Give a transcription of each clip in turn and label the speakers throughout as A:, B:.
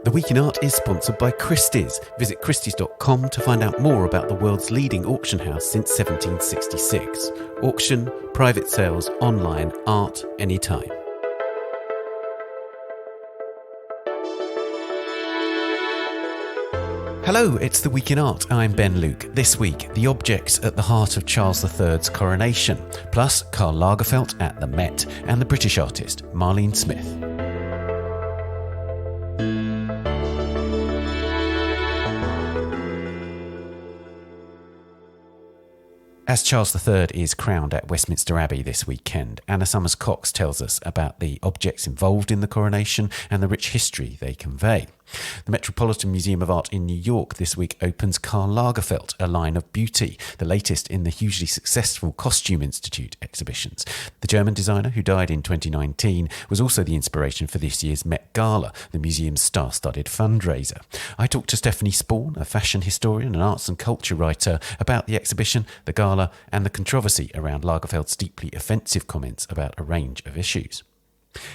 A: The Week in Art is sponsored by Christie's. Visit christies.com to find out more about the world's leading auction house since 1766. Auction, private sales, online, art, anytime. Hello, it's The Week in Art. I'm Ben Luke. This week, the objects at the heart of Charles III's coronation, plus Karl Lagerfeld at the Met and the British artist Marlene Smith. As Charles III is crowned at Westminster Abbey this weekend, Anna Summers-Cox tells us about the objects involved in the coronation and the rich history they convey. The Metropolitan Museum of Art in New York this week opens Karl Lagerfeld, A Line of Beauty, the latest in the hugely successful Costume Institute exhibitions. The German designer, who died in 2019, was also the inspiration for this year's Met Gala, the museum's star-studded fundraiser. I talked to Stephanie Sporn, a fashion historian and arts and culture writer, about the exhibition, the gala, and the controversy around Lagerfeld's deeply offensive comments about a range of issues.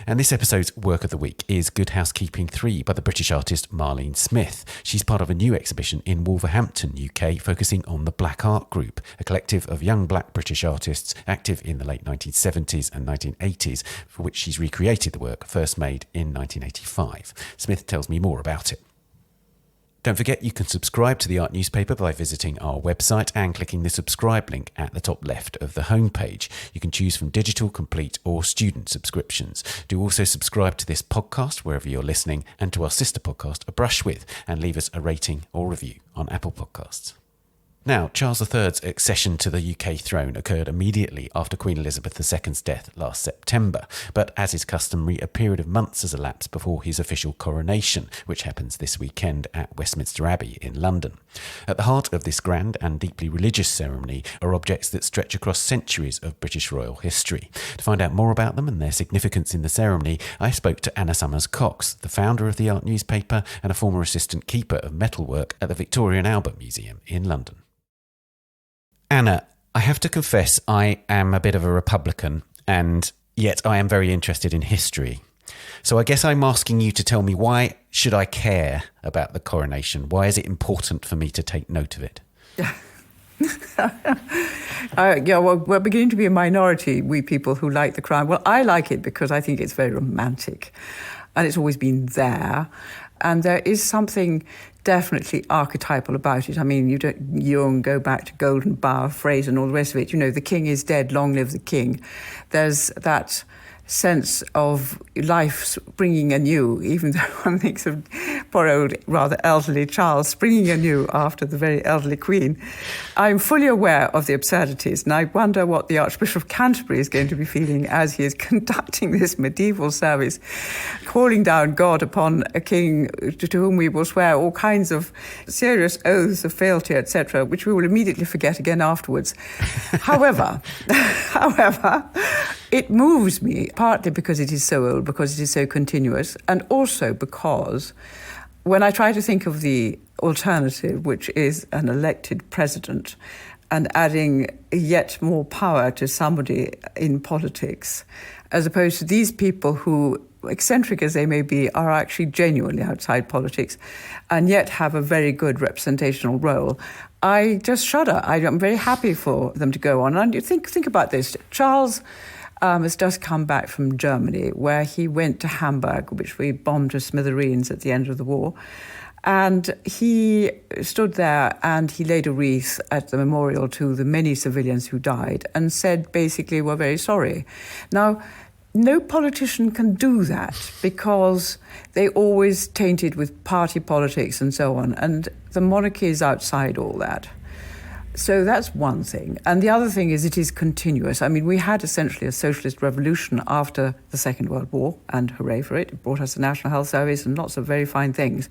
A: And this episode's Work of the Week is Good Housekeeping III by the British artist Marlene Smith. She's part of a new exhibition in Wolverhampton, UK, focusing on the Blk Art Group, a collective of young black British artists active in the late 1970s and 1980s, for which she's recreated the work first made in 1985. Smith tells me more about it. Don't forget you can subscribe to the Art newspaper by visiting our website and clicking the subscribe link at the top left of the homepage. You can choose from digital, complete or student subscriptions. Do also subscribe to this podcast wherever you're listening and to our sister podcast, A Brush With, and leave us a rating or review on Apple Podcasts. Now, Charles III's accession to the UK throne occurred immediately after Queen Elizabeth II's death last September, but as is customary, a period of months has elapsed before his official coronation, which happens this weekend at Westminster Abbey in London. At the heart of this grand and deeply religious ceremony are objects that stretch across centuries of British royal history. To find out more about them and their significance in the ceremony, I spoke to Anna Summers-Cox, the founder of the Art newspaper and a former assistant keeper of metalwork at the Victoria and Albert Museum in London. Anna, I have to confess I am a bit of a Republican, and yet I am very interested in history. So I guess I'm asking you to tell me, why should I care about the coronation? Why is it important for me to take note of it?
B: Well, we're beginning to be a minority, we people who like the crown. Well, I like it because I think it's very romantic, and it's always been there. And there is something definitely archetypal about it. I mean, you don't go back to Golden Bough phrase and all the rest of it. You know, the king is dead, long live the king. There's that sense of life springing anew, even though one thinks of poor old, rather elderly Charles springing anew after the very elderly Queen. I'm fully aware of the absurdities, and I wonder what the Archbishop of Canterbury is going to be feeling as he is conducting this medieval service, calling down God upon a king to whom we will swear all kinds of serious oaths of fealty, etc., which we will immediately forget again afterwards. However, it moves me, partly because it is so old, because it is so continuous, and also because when I try to think of the alternative, which is an elected president, and adding yet more power to somebody in politics, as opposed to these people who, eccentric as they may be, are actually genuinely outside politics and yet have a very good representational role, I just shudder. I'm very happy for them to go on. And you think about this. Charles has just come back from Germany, where he went to Hamburg, which we bombed to smithereens at the end of the war. And he stood there and he laid a wreath at the memorial to the many civilians who died and said, basically, we're very sorry. Now, no politician can do that because they always tainted with party politics and so on. And the monarchy is outside all that. So that's one thing. And the other thing is it is continuous. I mean, we had essentially a socialist revolution after the Second World War, and hooray for it. It brought us the National Health Service and lots of very fine things.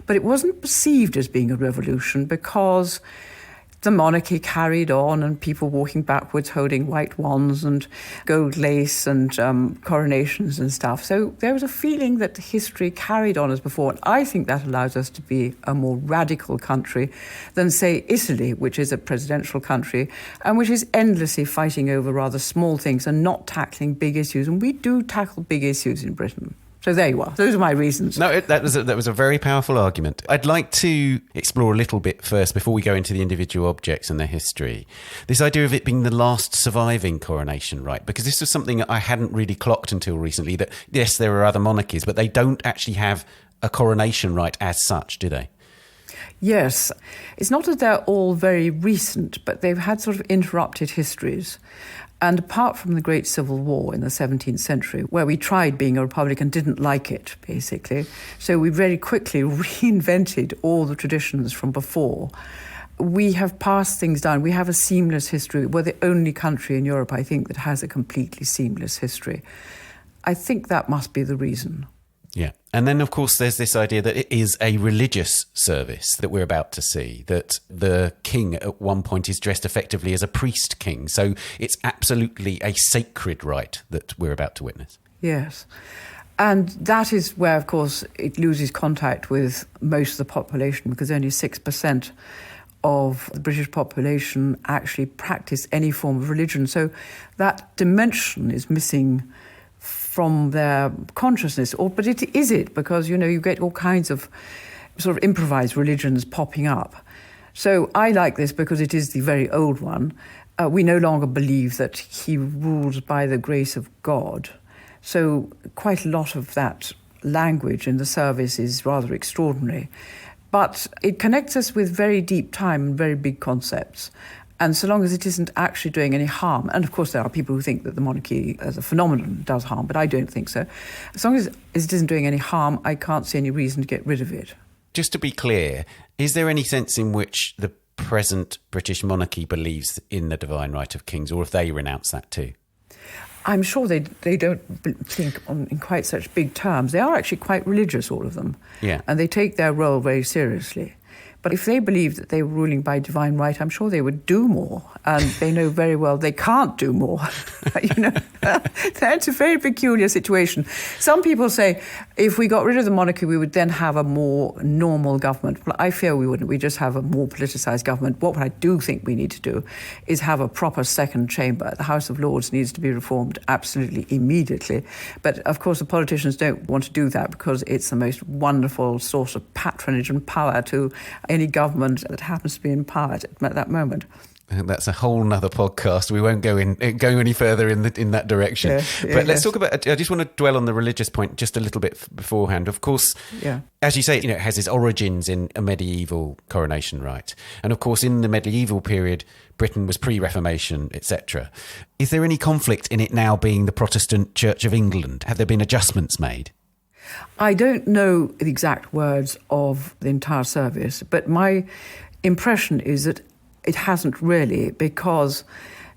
B: But it wasn't perceived as being a revolution because the monarchy carried on and people walking backwards holding white wands and gold lace and coronations and stuff. So there was a feeling that history carried on as before. And I think that allows us to be a more radical country than, say, Italy, which is a presidential country and which is endlessly fighting over rather small things and not tackling big issues. And we do tackle big issues in Britain. So there you are. Those are my reasons.
A: No, that was a very powerful argument. I'd like to explore a little bit first, before we go into the individual objects and their history, this idea of it being the last surviving coronation rite, because this was something I hadn't really clocked until recently, that yes, there are other monarchies, but they don't actually have a coronation rite as such, do they?
B: Yes. It's not that they're all very recent, but they've had sort of interrupted histories. And apart from the Great Civil War in the 17th century, where we tried being a republic and didn't like it, basically, so we very quickly reinvented all the traditions from before. We have passed things down. We have a seamless history. We're the only country in Europe, I think, that has a completely seamless history. I think that must be the reason.
A: Yeah. And then, of course, there's this idea that it is a religious service that we're about to see, that the king at one point is dressed effectively as a priest king. So it's absolutely a sacred rite that we're about to witness.
B: Yes. And that is where, of course, it loses contact with most of the population, because only 6% of the British population actually practice any form of religion. So that dimension is missing from their consciousness. But it is it, because, you get all kinds of sort of improvised religions popping up. So I like this because it is the very old one. We no longer believe that he rules by the grace of God. So quite a lot of that language in the service is rather extraordinary. But it connects us with very deep time and very big concepts. And so long as it isn't actually doing any harm, and of course there are people who think that the monarchy as a phenomenon does harm, but I don't think so. As long as it isn't doing any harm, I can't see any reason to get rid of it.
A: Just to be clear, is there any sense in which the present British monarchy believes in the divine right of kings, or if they renounce that too?
B: I'm sure they don't think in quite such big terms. They are actually quite religious, all of them.
A: Yeah. And
B: they take their role very seriously. But if they believed that they were ruling by divine right, I'm sure they would do more. And they know very well they can't do more. That's a very peculiar situation. Some people say if we got rid of the monarchy, we would then have a more normal government. Well, I fear we wouldn't. We just have a more politicised government. What I do think we need to do is have a proper second chamber. The House of Lords needs to be reformed absolutely immediately. But, of course, the politicians don't want to do that because it's the most wonderful source of patronage and power to any government that happens to be in power at that moment.
A: That's a whole nother podcast. We won't go any further in that direction. But let's talk about. I just want to dwell on the religious point just a little bit beforehand. Of course, as you say, it has its origins in a medieval coronation rite, and of course, in the medieval period, Britain was pre-Reformation, etc. Is there any conflict in it now being the Protestant Church of England? Have there been adjustments made?
B: I don't know the exact words of the entire service, but my impression is that it hasn't really, because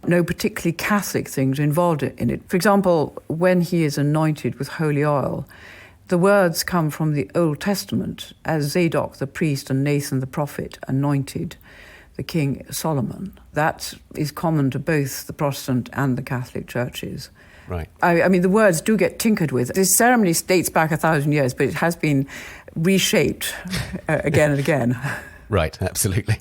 B: no particularly Catholic things are involved in it. For example, when he is anointed with holy oil, the words come from the Old Testament, as Zadok the priest and Nathan the prophet anointed the King Solomon. That is common to both the Protestant and the Catholic churches.
A: Right.
B: I mean, the words do get tinkered with. This ceremony dates back 1,000 years, but it has been reshaped again and again.
A: Right, absolutely.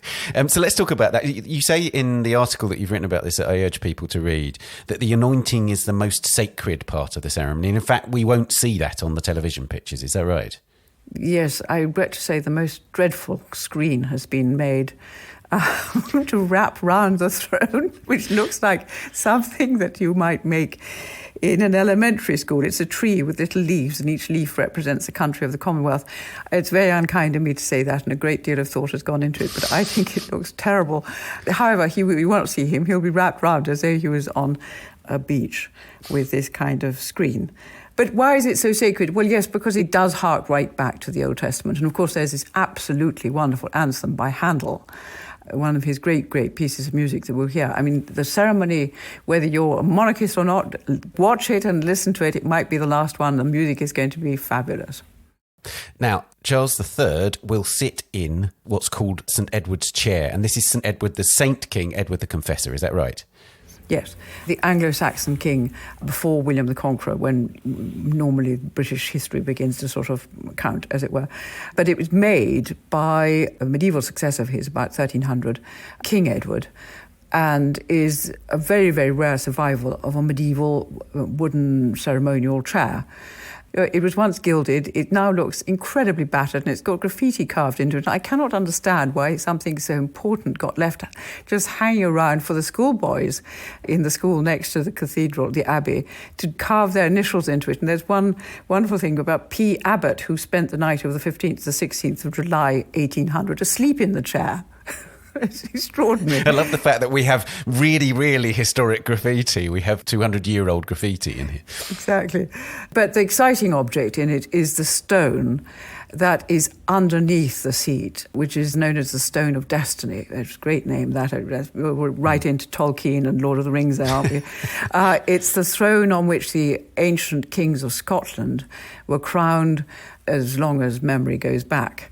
A: So let's talk about that. You say in the article that you've written about this, that I urge people to read, that the anointing is the most sacred part of the ceremony. And in fact, we won't see that on the television pictures. Is that right?
B: Yes, I regret to say the most dreadful screen has been made to wrap round the throne, which looks like something that you might make in an elementary school. It's a tree with little leaves, and each leaf represents a country of the Commonwealth. It's very unkind of me to say that, and a great deal of thought has gone into it, but I think it looks terrible. However, you won't see him. He'll be wrapped round as though he was on a beach with this kind of screen. But why is it so sacred? Well, yes, because it does hark right back to the Old Testament. And of course, there's this absolutely wonderful anthem by Handel, one of his great, great pieces of music that we'll hear. I mean, the ceremony, whether you're a monarchist or not, watch it and listen to it. It might be the last one. The music is going to be fabulous.
A: Now, Charles III will sit in what's called St Edward's chair. And this is St Edward, the Saint King, Edward the Confessor. Is that right?
B: Yes, the Anglo-Saxon king before William the Conqueror, when normally British history begins to sort of count, as it were. But it was made by a medieval successor of his, about 1300, King Edward, and is a very, very rare survival of a medieval wooden ceremonial chair. It was once gilded. It now looks incredibly battered, and it's got graffiti carved into it. I cannot understand why something so important got left just hanging around for the schoolboys in the school next to the cathedral, the Abbey, to carve their initials into it. And there's one wonderful thing about P. Abbott, who spent the night of the 15th to the 16th of July, 1800, asleep in the chair. It's extraordinary.
A: I love the fact that we have really, really historic graffiti. We have 200-year-old graffiti in here.
B: Exactly. But the exciting object in it is the stone that is underneath the seat, which is known as the Stone of Destiny. It's a great name. We're right into Tolkien and Lord of the Rings there, aren't we? It's the throne on which the ancient kings of Scotland were crowned as long as memory goes back.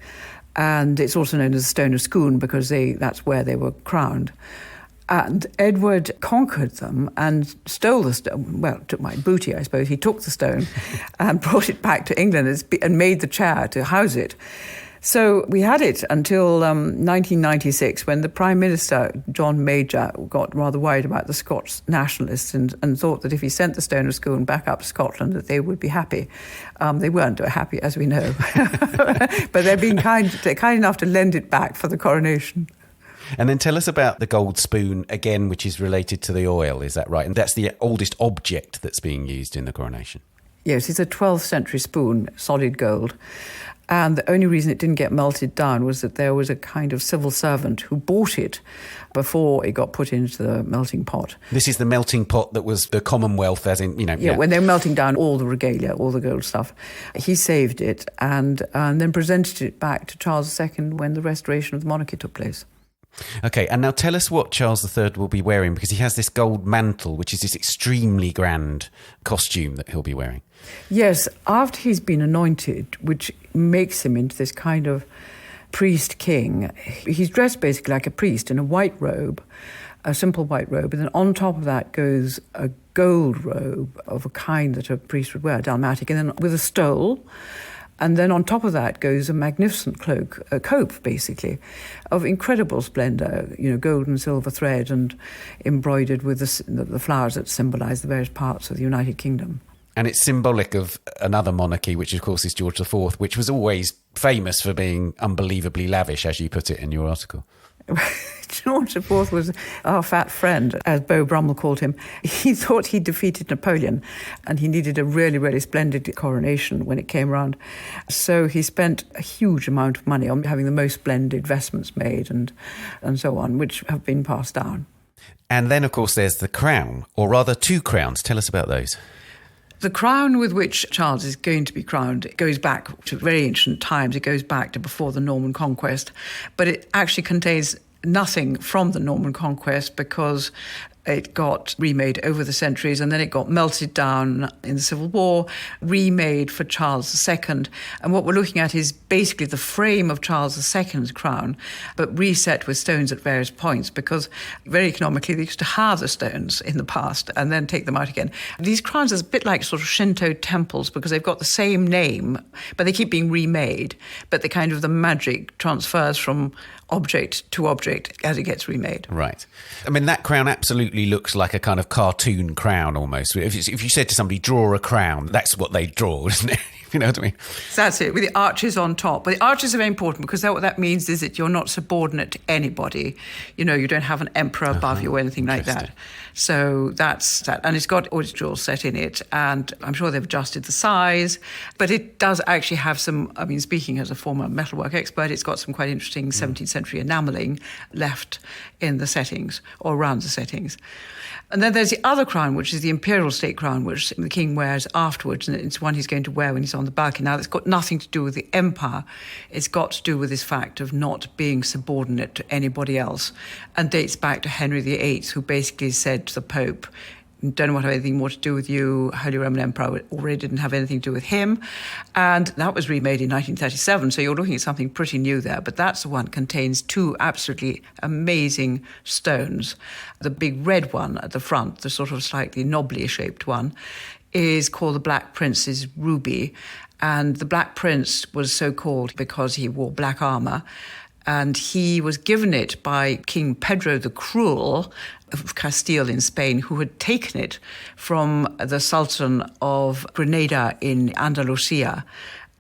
B: And it's also known as the Stone of Scone because that's where they were crowned. And Edward conquered them and stole the stone. Well, took my booty, I suppose. He took the stone and brought it back to England and made the chair to house it. So we had it until 1996, when the Prime Minister, John Major, got rather worried about the Scots nationalists and thought that if he sent the Stone of Scone back up to Scotland, that they would be happy. They weren't happy, as we know. But they're being kind enough to lend it back for the coronation.
A: And then tell us about the gold spoon, again, which is related to the oil, is that right? And that's the oldest object that's being used in the coronation.
B: Yes, it's a 12th century spoon, solid gold. And the only reason it didn't get melted down was that there was a kind of civil servant who bought it before it got put into the melting pot.
A: This is the melting pot that was the Commonwealth, as in,
B: Yeah, when they were melting down all the regalia, all the gold stuff. He saved it and then presented it back to Charles II when the restoration of the monarchy took place.
A: Okay, and now tell us what Charles III will be wearing, because he has this gold mantle, which is this extremely grand costume that he'll be wearing.
B: Yes, after he's been anointed, which makes him into this kind of priest king, he's dressed basically like a priest in a white robe, a simple white robe, and then on top of that goes a gold robe of a kind that a priest would wear, dalmatic, and then with a stole. And then on top of that goes a magnificent cloak, a cope, basically, of incredible splendour, gold and silver thread and embroidered with the flowers that symbolise the various parts of the United Kingdom.
A: And it's symbolic of another monarchy, which, of course, is George IV, which was always famous for being unbelievably lavish, as you put it in your article.
B: George IV was our fat friend, as Beau Brummel called him. He thought he defeated Napoleon and he needed a really, really splendid coronation when it came around. So he spent a huge amount of money on having the most splendid vestments made and so on, which have been passed down.
A: And then, of course, there's the crown, or rather two crowns. Tell us about those.
B: The crown with which Charles is going to be crowned goes back to very ancient times. It goes back to before the Norman Conquest. But it actually contains nothing from the Norman Conquest because it got remade over the centuries and then it got melted down in the Civil War, remade for Charles II. And what we're looking at is basically the frame of Charles II's crown, but reset with stones at various points because very economically they used to halve the stones in the past and then take them out again. These crowns are a bit like sort of Shinto temples because they've got the same name, but they keep being remade. But the magic transfers from object to object as it gets remade.
A: Right. I mean, that crown absolutely looks like a kind of cartoon crown almost. If you said to somebody, draw a crown, that's what they draw, isn't it? You know what I mean?
B: That's it, with the arches on top. But the arches are very important because what that means is that you're not subordinate to anybody. You don't have an emperor above you or anything like that. So that's that. And it's got all its jewels set in it. And I'm sure they've adjusted the size. But it does actually have some, speaking as a former metalwork expert, it's got some quite interesting 17th century enamelling left in the settings or around the settings. And then there's the other crown, which is the imperial state crown, which the king wears afterwards, and it's one he's going to wear when he's on the balcony. Now, that's got nothing to do with the empire. It's got to do with this fact of not being subordinate to anybody else, and dates back to Henry VIII, who basically said to the Pope, don't want to have anything more to do with you. Holy Roman Emperor already didn't have anything to do with him. And that was remade in 1937, so you're looking at something pretty new there. But that's the one that contains two absolutely amazing stones. The big red one at the front, the sort of slightly knobbly shaped one, is called the Black Prince's ruby. And the Black Prince was so called because he wore black armour. And he was given it by King Pedro the Cruel of Castile in Spain, who had taken it from the Sultan of Granada in Andalusia.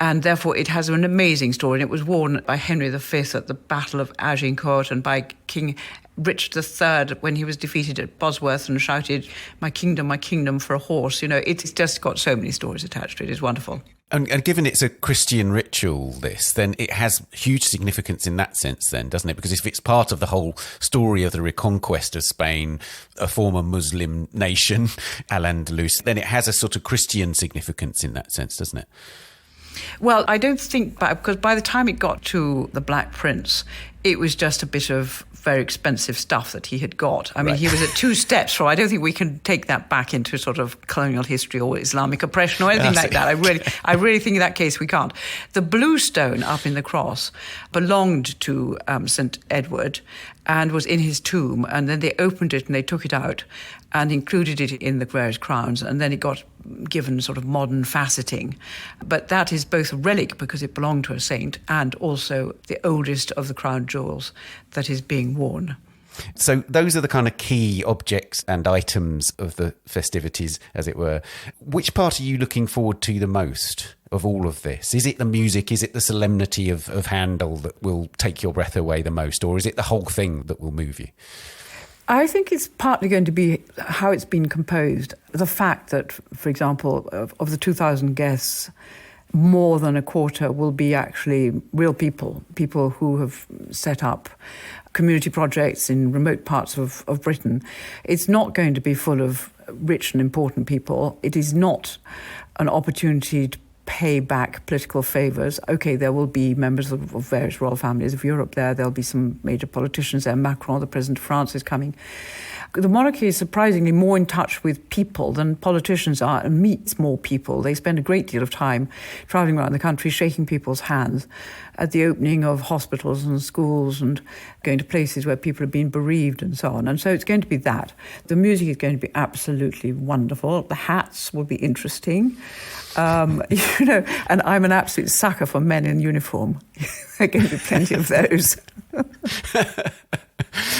B: And therefore it has an amazing story. And it was worn by Henry V at the Battle of Agincourt and by King Richard III when he was defeated at Bosworth and shouted, my kingdom for a horse. You know, it's just got so many stories attached to it. It's wonderful.
A: And given it's a Christian ritual, then it has huge significance in that sense then, doesn't it? Because if it's part of the whole story of the reconquest of Spain, a former Muslim nation, Al-Andalus, then it has a sort of Christian significance in that sense, doesn't it?
B: Well, I don't think, because by the time it got to the Black Prince, it was just a bit of very expensive stuff that he had got. I mean, He was at 2 steps from, I don't think we can take that back into sort of colonial history or Islamic oppression or anything like that. I really think in that case we can't. The blue stone up in the cross belonged to St. Edward and was in his tomb, and then they opened it and they took it out and included it in the various crowns, and then it got given sort of modern faceting. But that is both a relic because it belonged to a saint and also the oldest of the crown jewels that is being worn.
A: So those are the kind of key objects and items of the festivities, as it were. Which part are you looking forward to the most of all of this? Is it the music? Is it the solemnity of Handel that will take your breath away the most? Or is it the whole thing that will move you?
B: I think it's partly going to be how it's been composed. The fact that, for example, of the 2,000 guests, more than a quarter will be actually real people who have set up community projects in remote parts of Britain. It's not going to be full of rich and important people. It is not an opportunity to pay back political favours. OK, there will be members of various royal families of Europe there. There'll be some major politicians there. Macron, the President of France, is coming. The monarchy is surprisingly more in touch with people than politicians are and meets more people. They spend a great deal of time travelling around the country, shaking people's hands at the opening of hospitals and schools and going to places where people have been bereaved and so on. And so it's going to be that. The music is going to be absolutely wonderful. The hats will be interesting. And I'm an absolute sucker for men in uniform. There are going to be plenty of those.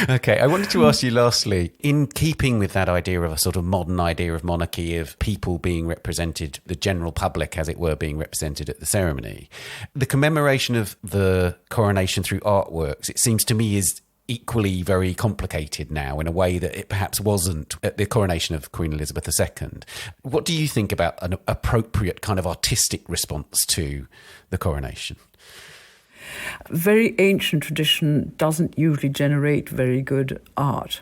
A: Okay, I wanted to ask you lastly, in keeping with that idea of a sort of modern idea of monarchy, of people being represented, the general public, as it were, being represented at the ceremony, the commemoration of the coronation through artworks, it seems to me, is equally very complicated now in a way that it perhaps wasn't at the coronation of Queen Elizabeth II. What do you think about an appropriate kind of artistic response to the coronation?
B: Very ancient tradition doesn't usually generate very good art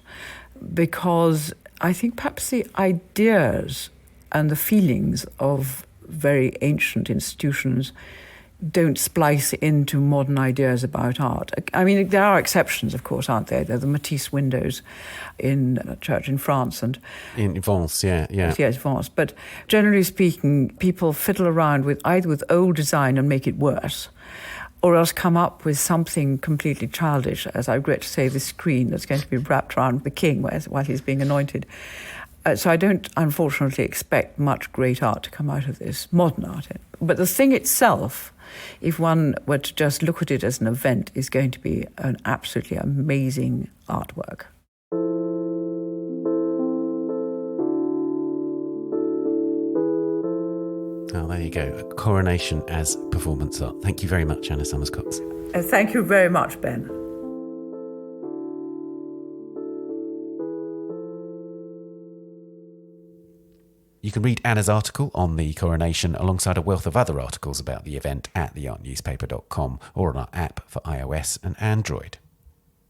B: because I think perhaps the ideas and the feelings of very ancient institutions don't splice into modern ideas about art. I mean, there are exceptions, of course, aren't there? There are the Matisse windows in a church in France. And
A: in Vence, yeah.
B: Yes, Vence. But generally speaking, people fiddle around with either with old design and make it worse, or else come up with something completely childish, as I regret to say, the screen that's going to be wrapped around the king while he's being anointed. So I don't, unfortunately, expect much great art to come out of this, modern art. But the thing itself, if one were to just look at it as an event, is going to be an absolutely amazing artwork.
A: Oh, there you go. A coronation as performance art. Thank you very much, Anna Summers-Cox.
B: Thank you very much, Ben.
A: You can read Anna's article on the coronation alongside a wealth of other articles about the event at theartnewspaper.com or on our app for iOS and Android.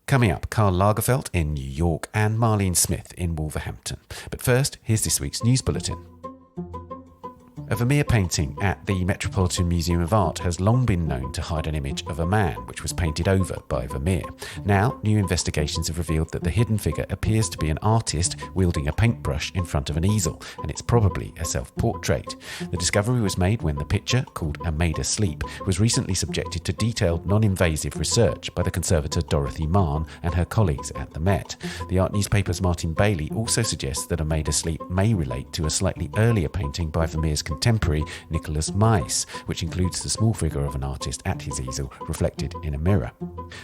A: Coming up, Karl Lagerfeld in New York and Marlene Smith in Wolverhampton. But first, here's this week's news bulletin. A Vermeer painting at the Metropolitan Museum of Art has long been known to hide an image of a man, which was painted over by Vermeer. Now, new investigations have revealed that the hidden figure appears to be an artist wielding a paintbrush in front of an easel, and it's probably a self-portrait. The discovery was made when the picture, called A Maid Asleep, was recently subjected to detailed, non-invasive research by the conservator Dorothy Mann and her colleagues at the Met. The art newspaper's Martin Bailey also suggests that A Maid Asleep may relate to a slightly earlier painting by Vermeer's contemporary contemporary Nicholas Mies, which includes the small figure of an artist at his easel reflected in a mirror.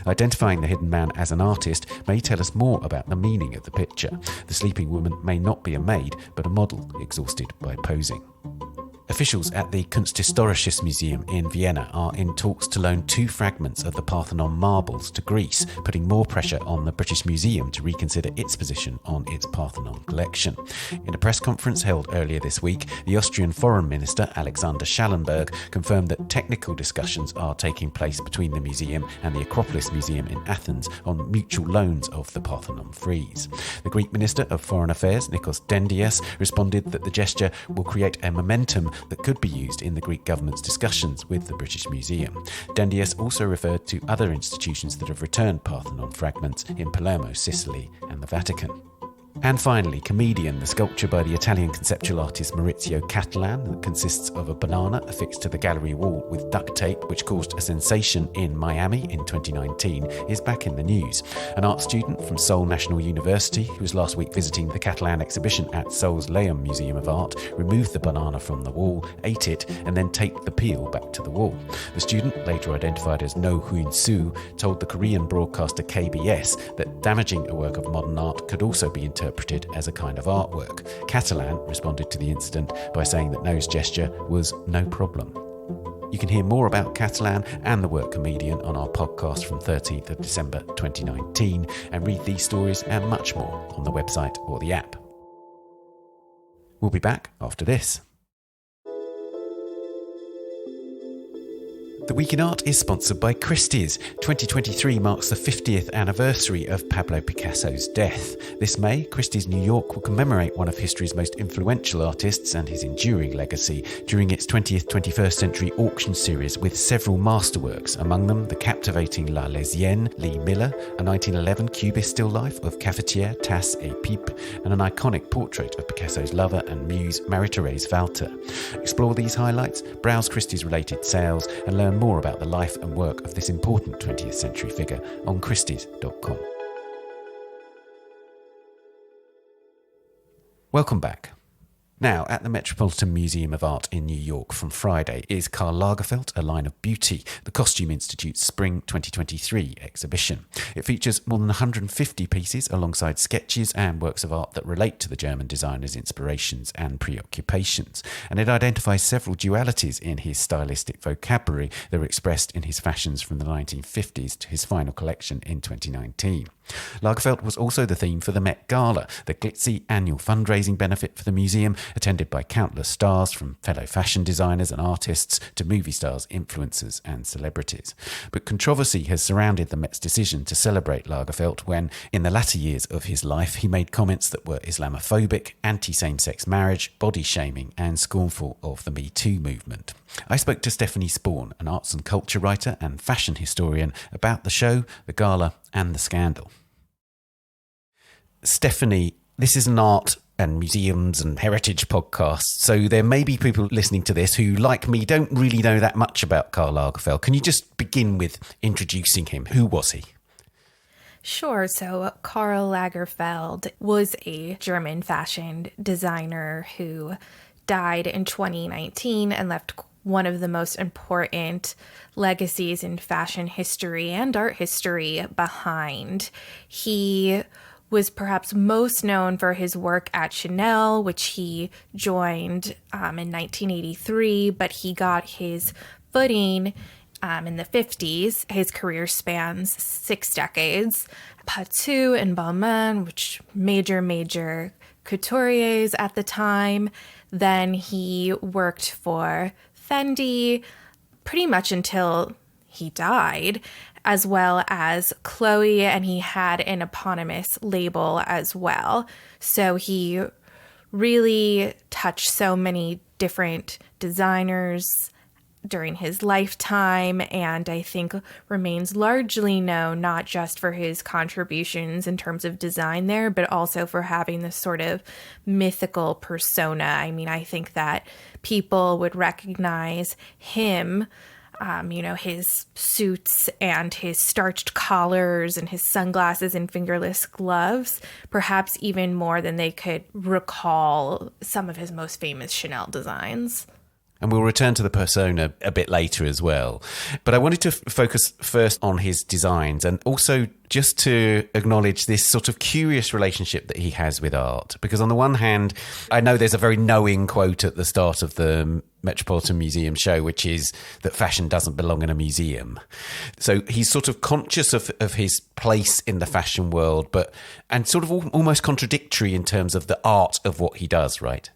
A: Identifying the hidden man as an artist may tell us more about the meaning of the picture. The sleeping woman may not be a maid, but a model exhausted by posing. Officials at the Kunsthistorisches Museum in Vienna are in talks to loan 2 fragments of the Parthenon marbles to Greece, putting more pressure on the British Museum to reconsider its position on its Parthenon collection. In a press conference held earlier this week, the Austrian Foreign Minister Alexander Schallenberg confirmed that technical discussions are taking place between the museum and the Acropolis Museum in Athens on mutual loans of the Parthenon frieze. The Greek Minister of Foreign Affairs, Nikos Dendias, responded that the gesture will create a momentum that could be used in the Greek government's discussions with the British Museum. Dendias also referred to other institutions that have returned Parthenon fragments in Palermo, Sicily, and the Vatican. And finally, Comedian, the sculpture by the Italian conceptual artist Maurizio Catalan that consists of a banana affixed to the gallery wall with duct tape, which caused a sensation in Miami in 2019, is back in the news. An art student from Seoul National University, who was last week visiting the Catalan exhibition at Seoul's Leum Museum of Art, removed the banana from the wall, ate it, and then taped the peel back to the wall. The student, later identified as No Hoon Soo, told the Korean broadcaster KBS that damaging a work of modern art could also be interpreted as a kind of artwork. Catalan responded to the incident by saying that No's gesture was no problem. You can hear more about Catalan and the work Comedian on our podcast from 13th of December 2019 and read these stories and much more on the website or the app. We'll be back after this. The Week in Art is sponsored by Christie's. 2023 marks the 50th anniversary of Pablo Picasso's death. This May, Christie's New York will commemorate one of history's most influential artists and his enduring legacy during its 20th 21st century auction series with several masterworks, among them the captivating La Lésienne, Lee Miller, a 1911 Cubist still life of Cafetière, Tasse et Pipe, and an iconic portrait of Picasso's lover and muse Marie-Thérèse Walter. Explore these highlights, browse Christie's related sales, and learn more about the life and work of this important 20th century figure on christies.com. Welcome back. Now, at the Metropolitan Museum of Art in New York from Friday is Karl Lagerfeld, A Line of Beauty, the Costume Institute's Spring 2023 exhibition. It features more than 150 pieces alongside sketches and works of art that relate to the German designer's inspirations and preoccupations, and it identifies several dualities in his stylistic vocabulary that were expressed in his fashions from the 1950s to his final collection in 2019. Lagerfeld was also the theme for the Met Gala, the glitzy annual fundraising benefit for the museum, attended by countless stars from fellow fashion designers and artists to movie stars, influencers and celebrities. But controversy has surrounded the Met's decision to celebrate Lagerfeld when, in the latter years of his life, he made comments that were Islamophobic, anti-same-sex marriage, body-shaming and scornful of the Me Too movement. I spoke to Stephanie Sporn, an arts and culture writer and fashion historian, about the show, the gala and the scandal. Stephanie, this is an art and museums and heritage podcast, so there may be people listening to this who, like me, don't really know that much about Karl Lagerfeld. Can you just begin with introducing him? Who was he?
C: Sure. So Karl Lagerfeld was a German fashion designer who died in 2019 and left one of the most important legacies in fashion history and art history behind. He was perhaps most known for his work at Chanel, which he joined in 1983, but he got his footing in the 50s. His career spans 6 decades. Patou and Balmain, which major couturiers at the time. Then he worked for Fendi pretty much until he died, as well as Chloe, and he had an eponymous label as well. So he really touched so many different designers during his lifetime, and I think remains largely known not just for his contributions in terms of design there, but also for having this sort of mythical persona. I mean, I think that people would recognize him, his suits and his starched collars and his sunglasses and fingerless gloves, perhaps even more than they could recall some of his most famous Chanel designs.
A: And we'll return to the persona a bit later as well. But I wanted to focus first on his designs and also just to acknowledge this sort of curious relationship that he has with art. Because on the one hand, I know there's a very knowing quote at the start of the Metropolitan Museum show, which is that fashion doesn't belong in a museum. So he's sort of conscious of his place in the fashion world, and sort of almost contradictory in terms of the art of what he does, right?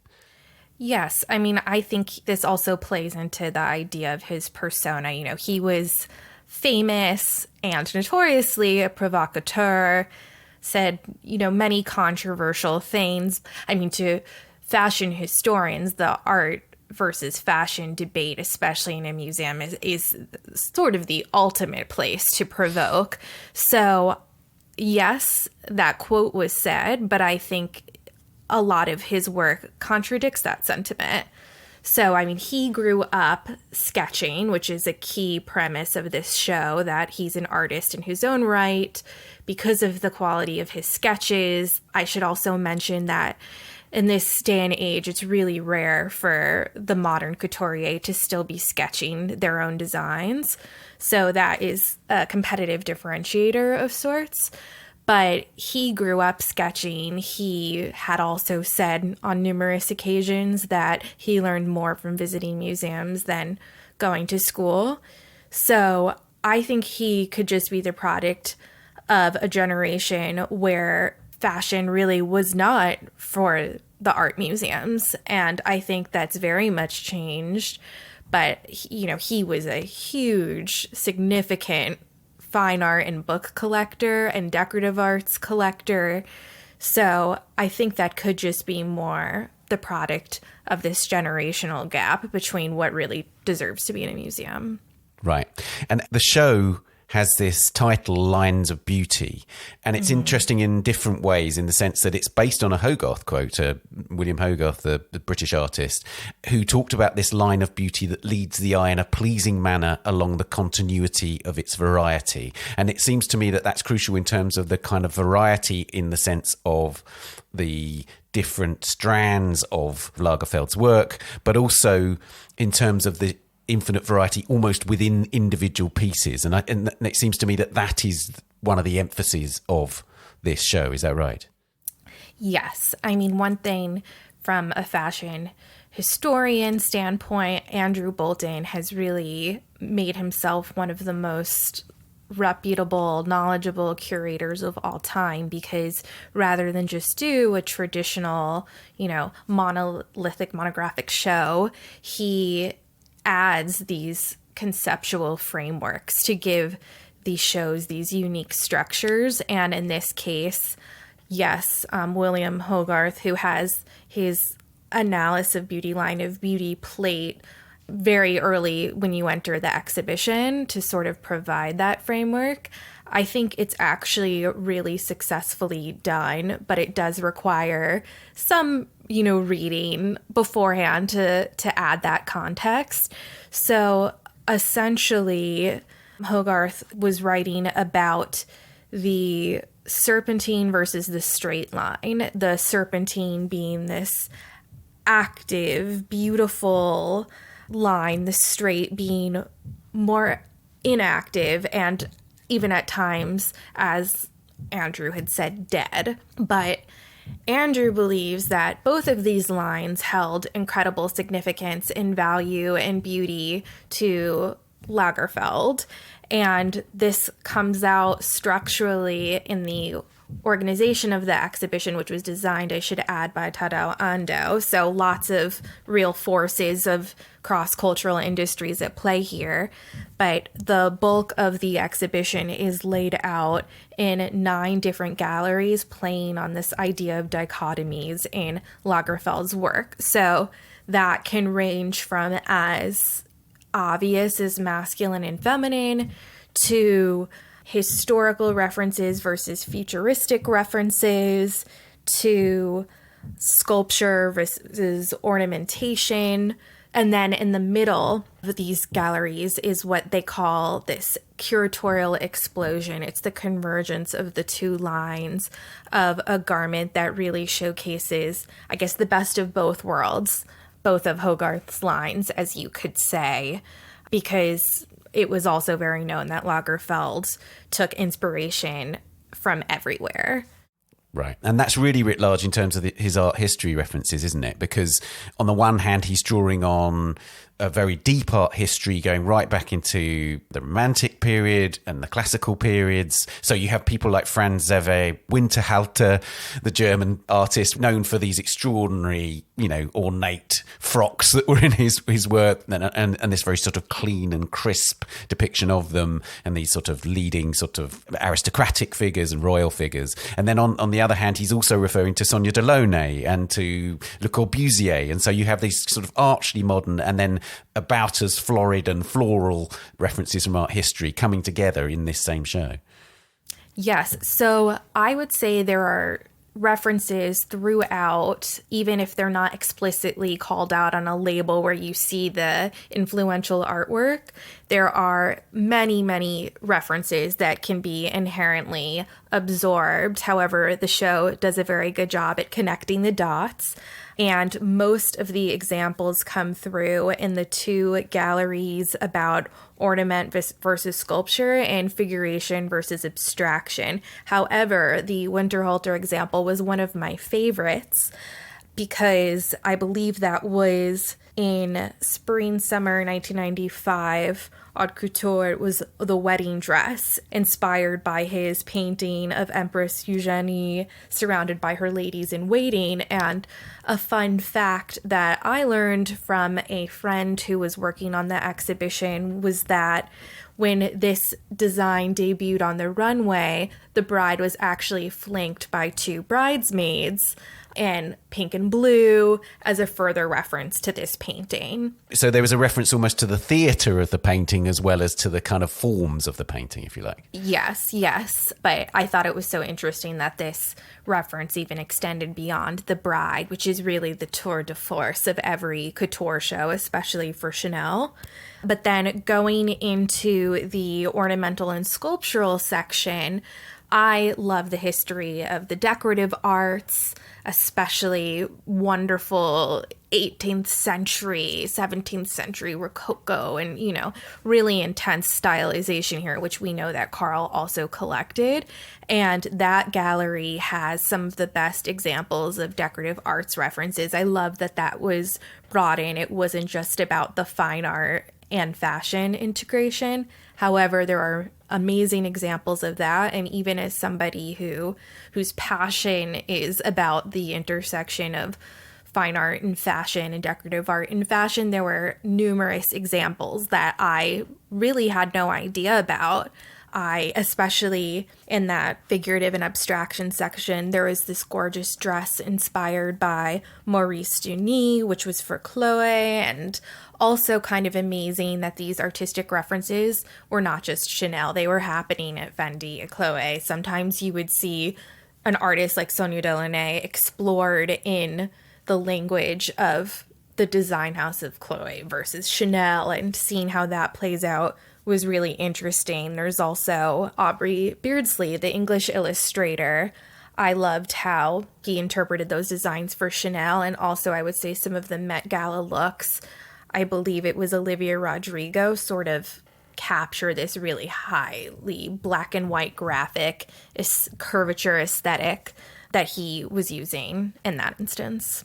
C: Yes. I mean, I think this also plays into the idea of his persona. You know, he was famous and notoriously a provocateur, said, you know, many controversial things. I mean, to fashion historians, the art versus fashion debate, especially in a museum, is sort of the ultimate place to provoke. So, yes, that quote was said, but I think a lot of his work contradicts that sentiment. So, I mean, he grew up sketching, which is a key premise of this show, that he's an artist in his own right because of the quality of his sketches. I should also mention that in this day and age, it's really rare for the modern couturier to still be sketching their own designs. So that is a competitive differentiator of sorts. But he grew up sketching. He had also said on numerous occasions that he learned more from visiting museums than going to school. So I think he could just be the product of a generation where fashion really was not for the art museums. And I think that's very much changed. But, you know, he was a huge, significant fine art and book collector and decorative arts collector. So I think that could just be more the product of this generational gap between what really deserves to be in a museum.
A: Right. And the show has this title, Lines of Beauty, and it's interesting in different ways in the sense that it's based on a Hogarth quote, William Hogarth, the British artist, who talked about this line of beauty that leads the eye in a pleasing manner along the continuity of its variety. And it seems to me that that's crucial in terms of the kind of variety in the sense of the different strands of Lagerfeld's work, but also in terms of the infinite variety almost within individual pieces. And it seems to me that is one of the emphases of this show. Is that right?
C: Yes. I mean, one thing from a fashion historian standpoint, Andrew Bolton has really made himself one of the most reputable, knowledgeable curators of all time, because rather than just do a traditional, you know, monolithic monographic show, he adds these conceptual frameworks to give these shows these unique structures. And in this case, yes, William Hogarth, who has his analysis of beauty, line of beauty plate very early when you enter the exhibition to sort of provide that framework. I think it's actually really successfully done, but it does require some, you know, reading beforehand to add that context. So essentially, Hogarth was writing about the serpentine versus the straight line, the serpentine being this active, beautiful line, the straight being more inactive and even at times, as Andrew had said, dead. But Andrew believes that both of these lines held incredible significance and value and beauty to Lagerfeld. And this comes out structurally in the organization of the exhibition, which was designed, I should add, by Tadao Ando. So lots of real forces of cross-cultural industries at play here. But the bulk of the exhibition is laid out in 9 different galleries playing on this idea of dichotomies in Lagerfeld's work. So that can range from as obvious as masculine and feminine to historical references versus futuristic references to sculpture versus ornamentation. And then in the middle of these galleries is what they call this curatorial explosion. It's the convergence of the two lines of a garment that really showcases, I guess, the best of both worlds. both of Hogarth's lines, as you could say, because it was also very known that Lagerfeld took inspiration from everywhere.
A: Right. And that's really writ large in terms of his art history references, isn't it? Because on the one hand, he's drawing on a very deep art history going right back into the Romantic period and the classical periods. So you have people like Franz Xaver Winterhalter, the German artist, known for these extraordinary, ornate frocks that were in his work, and this very sort of clean and crisp depiction of them, and these sort of leading sort of aristocratic figures and royal figures. And then on the other hand, he's also referring to Sonia Delaunay and to Le Corbusier. And so you have these sort of archly modern and then about as florid and floral references from art history coming together in this same show.
C: Yes. So I would say there are references throughout, even if they're not explicitly called out on a label where you see the influential artwork. There are many, many references that can be inherently absorbed. However, the show does a very good job at connecting the dots. And most of the examples come through in the two galleries about ornament versus sculpture and figuration versus abstraction. However, the Winterhalter example was one of my favorites because I believe that was in spring-summer 1995. Haute Couture was the wedding dress, inspired by his painting of Empress Eugenie surrounded by her ladies in waiting. And a fun fact that I learned from a friend who was working on the exhibition was that when this design debuted on the runway, the bride was actually flanked by two bridesmaids in pink and blue as a further reference to this painting.
A: So there was a reference almost to the theatre of the painting as well as to the kind of forms of the painting, if you like.
C: Yes. But I thought it was so interesting that this reference even extended beyond the bride, which is really the tour de force of every couture show, especially for Chanel. But then going into the ornamental and sculptural section, I love the history of the decorative arts, especially wonderful 18th century, 17th century Rococo and, really intense stylization here, which we know that Karl also collected. And that gallery has some of the best examples of decorative arts references. I love that was brought in. It wasn't just about the fine art and fashion integration. However, there are amazing examples of that. And even as somebody whose passion is about the intersection of fine art and fashion and decorative art and fashion, there were numerous examples that I really had no idea about. Especially in that figurative and abstraction section, there was this gorgeous dress inspired by Maurice Duny, which was for Chloe, and also kind of amazing that these artistic references were not just Chanel, they were happening at Fendi, at Chloe. Sometimes you would see an artist like Sonia Delaunay explored in the language of the design house of Chloe versus Chanel, and seeing how that plays out was really interesting. There's also Aubrey Beardsley, the English illustrator. I loved how he interpreted those designs for Chanel, and also I would say some of the Met Gala looks. I believe it was Olivia Rodrigo sort of capture this really highly black and white graphic curvature aesthetic that he was using in that instance.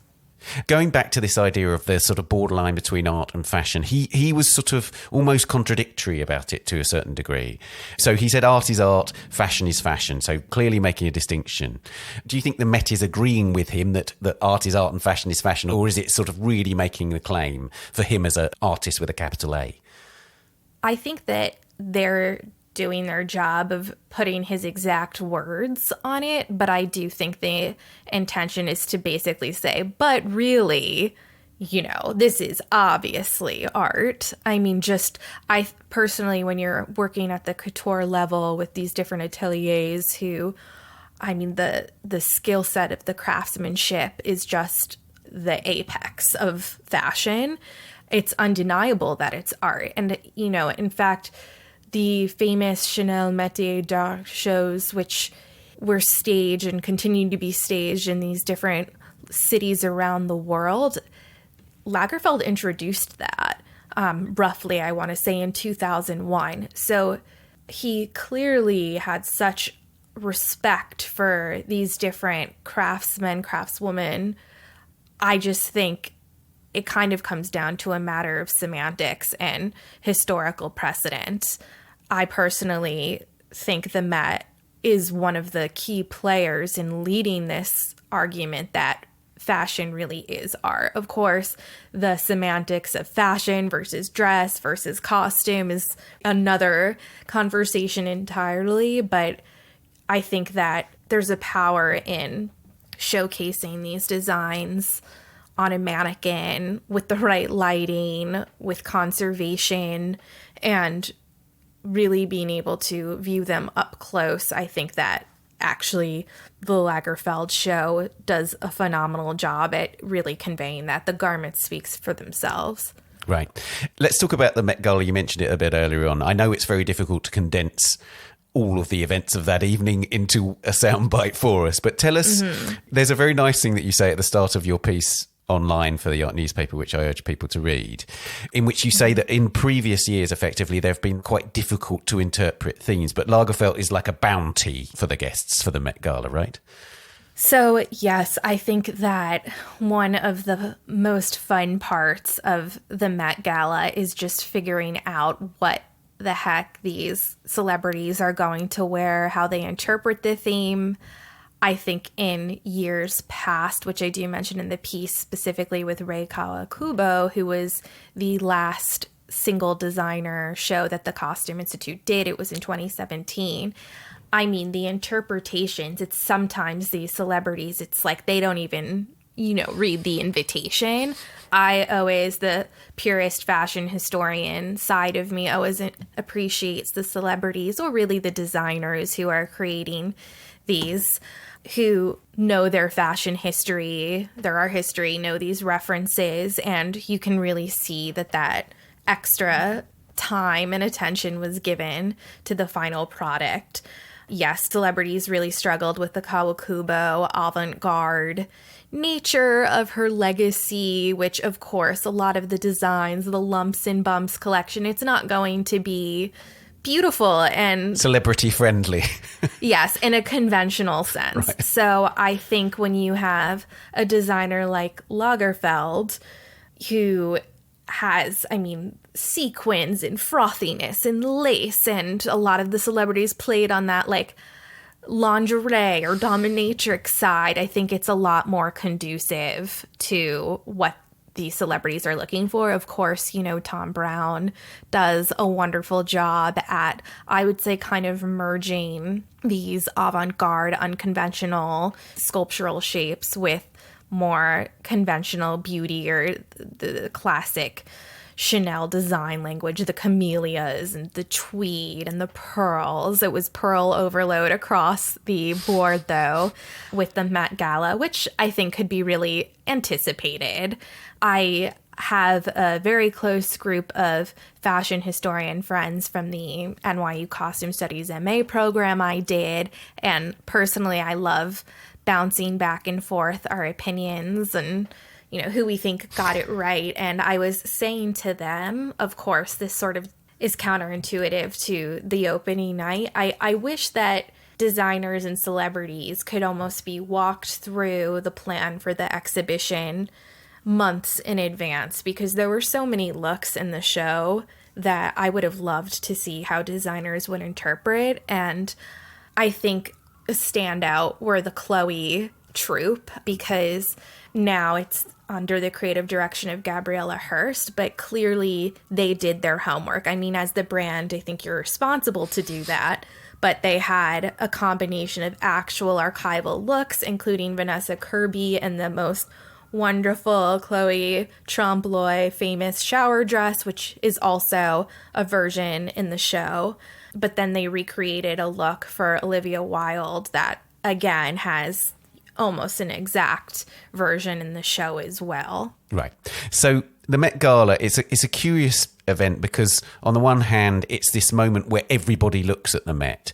A: Going back to this idea of the sort of borderline between art and fashion, he was sort of almost contradictory about it to a certain degree. So he said art is art, fashion is fashion, so clearly making a distinction. Do you think the Met is agreeing with him that art is art and fashion is fashion, or is it sort of really making the claim for him as an artist with a capital A?
C: I think that they're doing their job of putting his exact words on it, but I do think the intention is to basically say, but really, this is obviously art. I mean, I personally, when you're working at the couture level with these different ateliers the skill set of the craftsmanship is just the apex of fashion. It's undeniable that it's art. And, in fact, the famous Chanel Métier d'Art shows, which were staged and continue to be staged in these different cities around the world, Lagerfeld introduced that roughly, I want to say, in 2001. So he clearly had such respect for these different craftsmen, craftswomen. I just think it kind of comes down to a matter of semantics and historical precedent. I personally think the Met is one of the key players in leading this argument that fashion really is art. Of course, the semantics of fashion versus dress versus costume is another conversation entirely, but I think that there's a power in showcasing these designs on a mannequin with the right lighting, with conservation, and really being able to view them up close. I think that actually the Lagerfeld show does a phenomenal job at really conveying that. The garment speaks for themselves.
A: Right. Let's talk about the Met Gala. You mentioned it a bit earlier on. I know it's very difficult to condense all of the events of that evening into a soundbite for us, but tell us, there's a very nice thing that you say at the start of your piece online for the art newspaper, which I urge people to read, in which you say that in previous years, effectively, they've been quite difficult to interpret themes, but Lagerfeld is like a bounty for the guests for the Met Gala, right?
C: So, yes, I think that one of the most fun parts of the Met Gala is just figuring out what the heck these celebrities are going to wear, how they interpret the theme. I think in years past, which I do mention in the piece specifically with Rei Kawakubo, who was the last single designer show that the Costume Institute did, it was in 2017. I mean, the interpretations, it's sometimes these celebrities, it's like they don't even, read the invitation. I always, the purist fashion historian side of me, always appreciates the celebrities, or really the designers who are creating these, who know their fashion history, their art history, know these references, and you can really see that extra time and attention was given to the final product. Yes, celebrities really struggled with the Kawakubo avant-garde nature of her legacy, which of course a lot of the designs, the lumps and bumps collection, it's not going to be beautiful and
A: celebrity friendly.
C: Yes, in a conventional sense. Right. So I think when you have a designer like Lagerfeld, who has, sequins and frothiness and lace, and a lot of the celebrities played on that like lingerie or dominatrix side, I think it's a lot more conducive to what these celebrities are looking for. Of course, Tom Brown does a wonderful job at, I would say, kind of merging these avant-garde, unconventional sculptural shapes with more conventional beauty, or the classic Chanel design language, the camellias and the tweed and the pearls. It was pearl overload across the board, though, with the Met Gala, which I think could be really anticipated. I have a very close group of fashion historian friends from the NYU Costume Studies MA program I did, and personally I love bouncing back and forth our opinions and who we think got it right. And I was saying to them, of course, this sort of is counterintuitive to the opening night. I wish that designers and celebrities could almost be walked through the plan for the exhibition months in advance, because there were so many looks in the show that I would have loved to see how designers would interpret. And I think a standout were the Chloe troupe, because now it's under the creative direction of Gabriella Hearst, but clearly they did their homework. As the brand, I think you're responsible to do that, but they had a combination of actual archival looks, including Vanessa Kirby and the most wonderful Chloe Trompe-l'oeil famous shower dress, which is also a version in the show. But then they recreated a look for Olivia Wilde that, again, has almost an exact version in the show as well. Right.
A: So the Met Gala is a curious event, because on the one hand, it's this moment where everybody looks at the Met.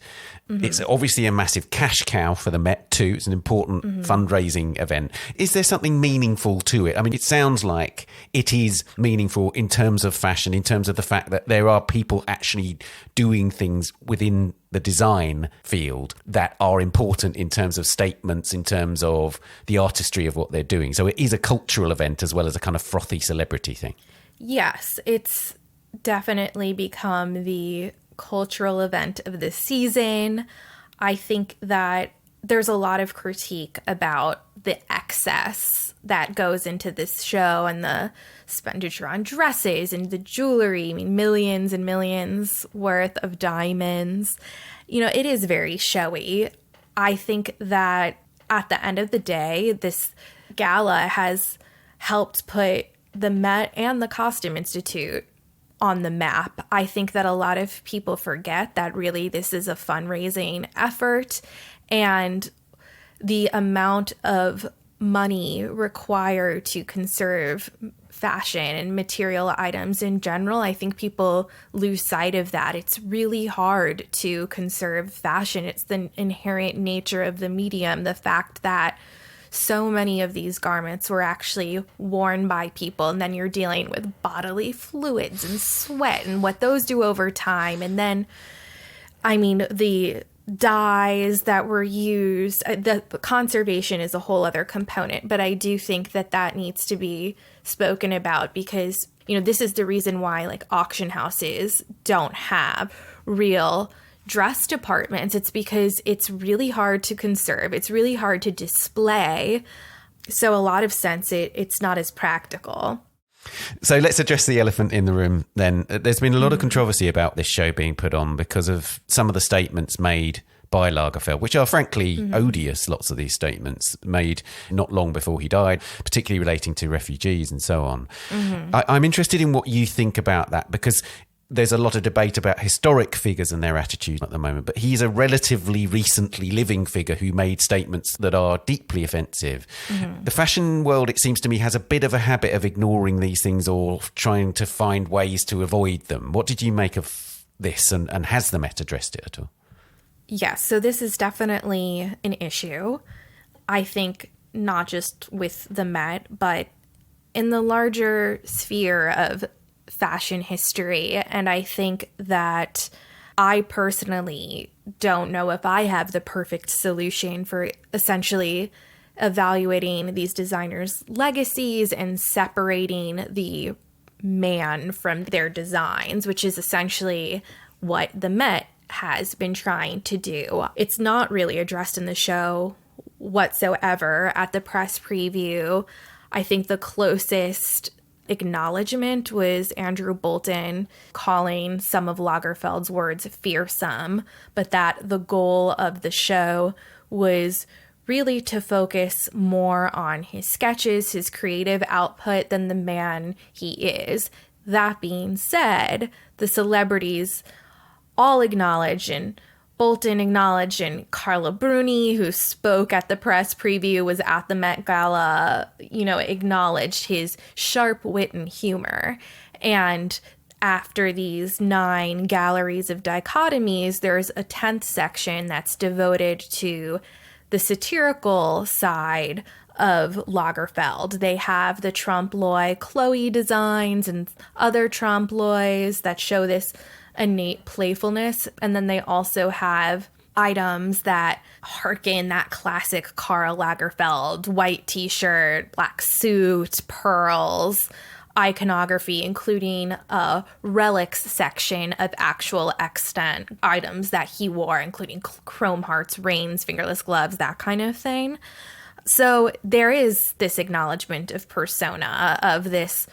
A: It's obviously a massive cash cow for the Met too. It's an important fundraising event. Is there something meaningful to it? I mean, it sounds like it is meaningful in terms of fashion, in terms of the fact that there are people actually doing things within the design field that are important in terms of statements, in terms of the artistry of what they're doing. So it is a cultural event as well as a kind of frothy celebrity thing.
C: Yes, it's definitely become the cultural event of the season. I think that there's a lot of critique about the excess that goes into this show and the expenditure on dresses and the jewelry. I mean, millions and millions worth of diamonds. You know, it is very showy. I think that at the end of the day, this gala has helped put the Met and the Costume Institute on the map. I think that a lot of people forget that really this is a fundraising effort, and the amount of money required to conserve fashion and material items in general, I think people lose sight of that. It's really hard to conserve fashion. It's the inherent nature of the medium, the fact that so many of these garments were actually worn by people, and then you're dealing with bodily fluids and sweat and what those do over time. And then, I mean, the dyes that were used, the conservation is a whole other component, but I do think that that needs to be spoken about because, you know, this is the reason why like auction houses don't have real dress departments. It's because it's really hard to conserve. It's really hard to display. So a lot of sense, it's not as practical.
A: So let's address the elephant in the room then. There's been a lot of controversy about this show being put on because of some of the statements made by Lagerfeld, which are frankly odious, lots of these statements made not long before he died, particularly relating to refugees and so on. I'm interested in what you think about that because there's a lot of debate about historic figures and their attitude at the moment, but he's a relatively recently living figure who made statements that are deeply offensive. The fashion world, it seems to me, has a bit of a habit of ignoring these things or trying to find ways to avoid them. What did you make of this, and has the Met addressed it at all?
C: Yes, so this is definitely an issue. I think not just with the Met, but in the larger sphere of fashion history. And I think that I personally don't know if I have the perfect solution for essentially evaluating these designers' legacies and separating the man from their designs, which is essentially what the Met has been trying to do. It's not really addressed in the show whatsoever. At the press preview, I think the closest acknowledgement was Andrew Bolton calling some of Lagerfeld's words fearsome, but that the goal of the show was really to focus more on his sketches, his creative output than the man he is. That being said, the celebrities all acknowledge, and Bolton acknowledged, and Carla Bruni, who spoke at the press preview, was at the Met Gala, you know, acknowledged his sharp wit and humor. And after these 9 galleries of dichotomies, there's a 10th section that's devoted to the satirical side of Lagerfeld. They have the trompe-l'oeil Chloe designs and other trompe-l'oeils that show this innate playfulness. And then they also have items that harken that classic Karl Lagerfeld white t-shirt, black suit, pearls, iconography, including a relics section of actual extant items that he wore, including chrome hearts, reins, fingerless gloves, that kind of thing. So there is this acknowledgement of persona, of this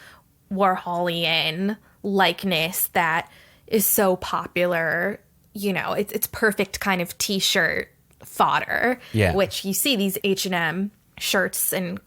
C: Warholian likeness that is so popular. You know, it's perfect kind of t-shirt fodder, which you see these H&M shirts and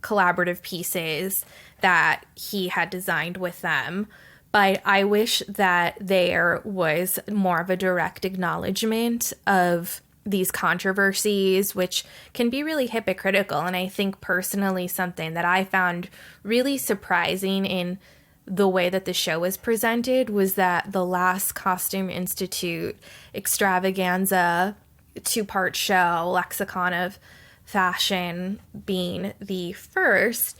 C: collaborative pieces that he had designed with them. But I wish that there was more of a direct acknowledgement of these controversies, which can be really hypocritical. And I think personally something that I found really surprising in the way that the show was presented was that the last Costume Institute extravaganza 2-part show, Lexicon of Fashion being the first,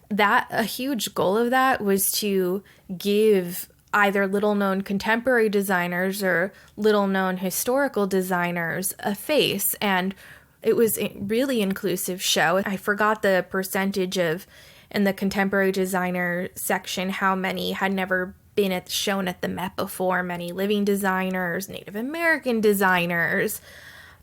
C: that a huge goal of that was to give either little-known contemporary designers or little-known historical designers a face. And it was a really inclusive show. I forgot the percentage of, in the contemporary designer section, how many had never been shown at the Met before. Many living designers, Native American designers.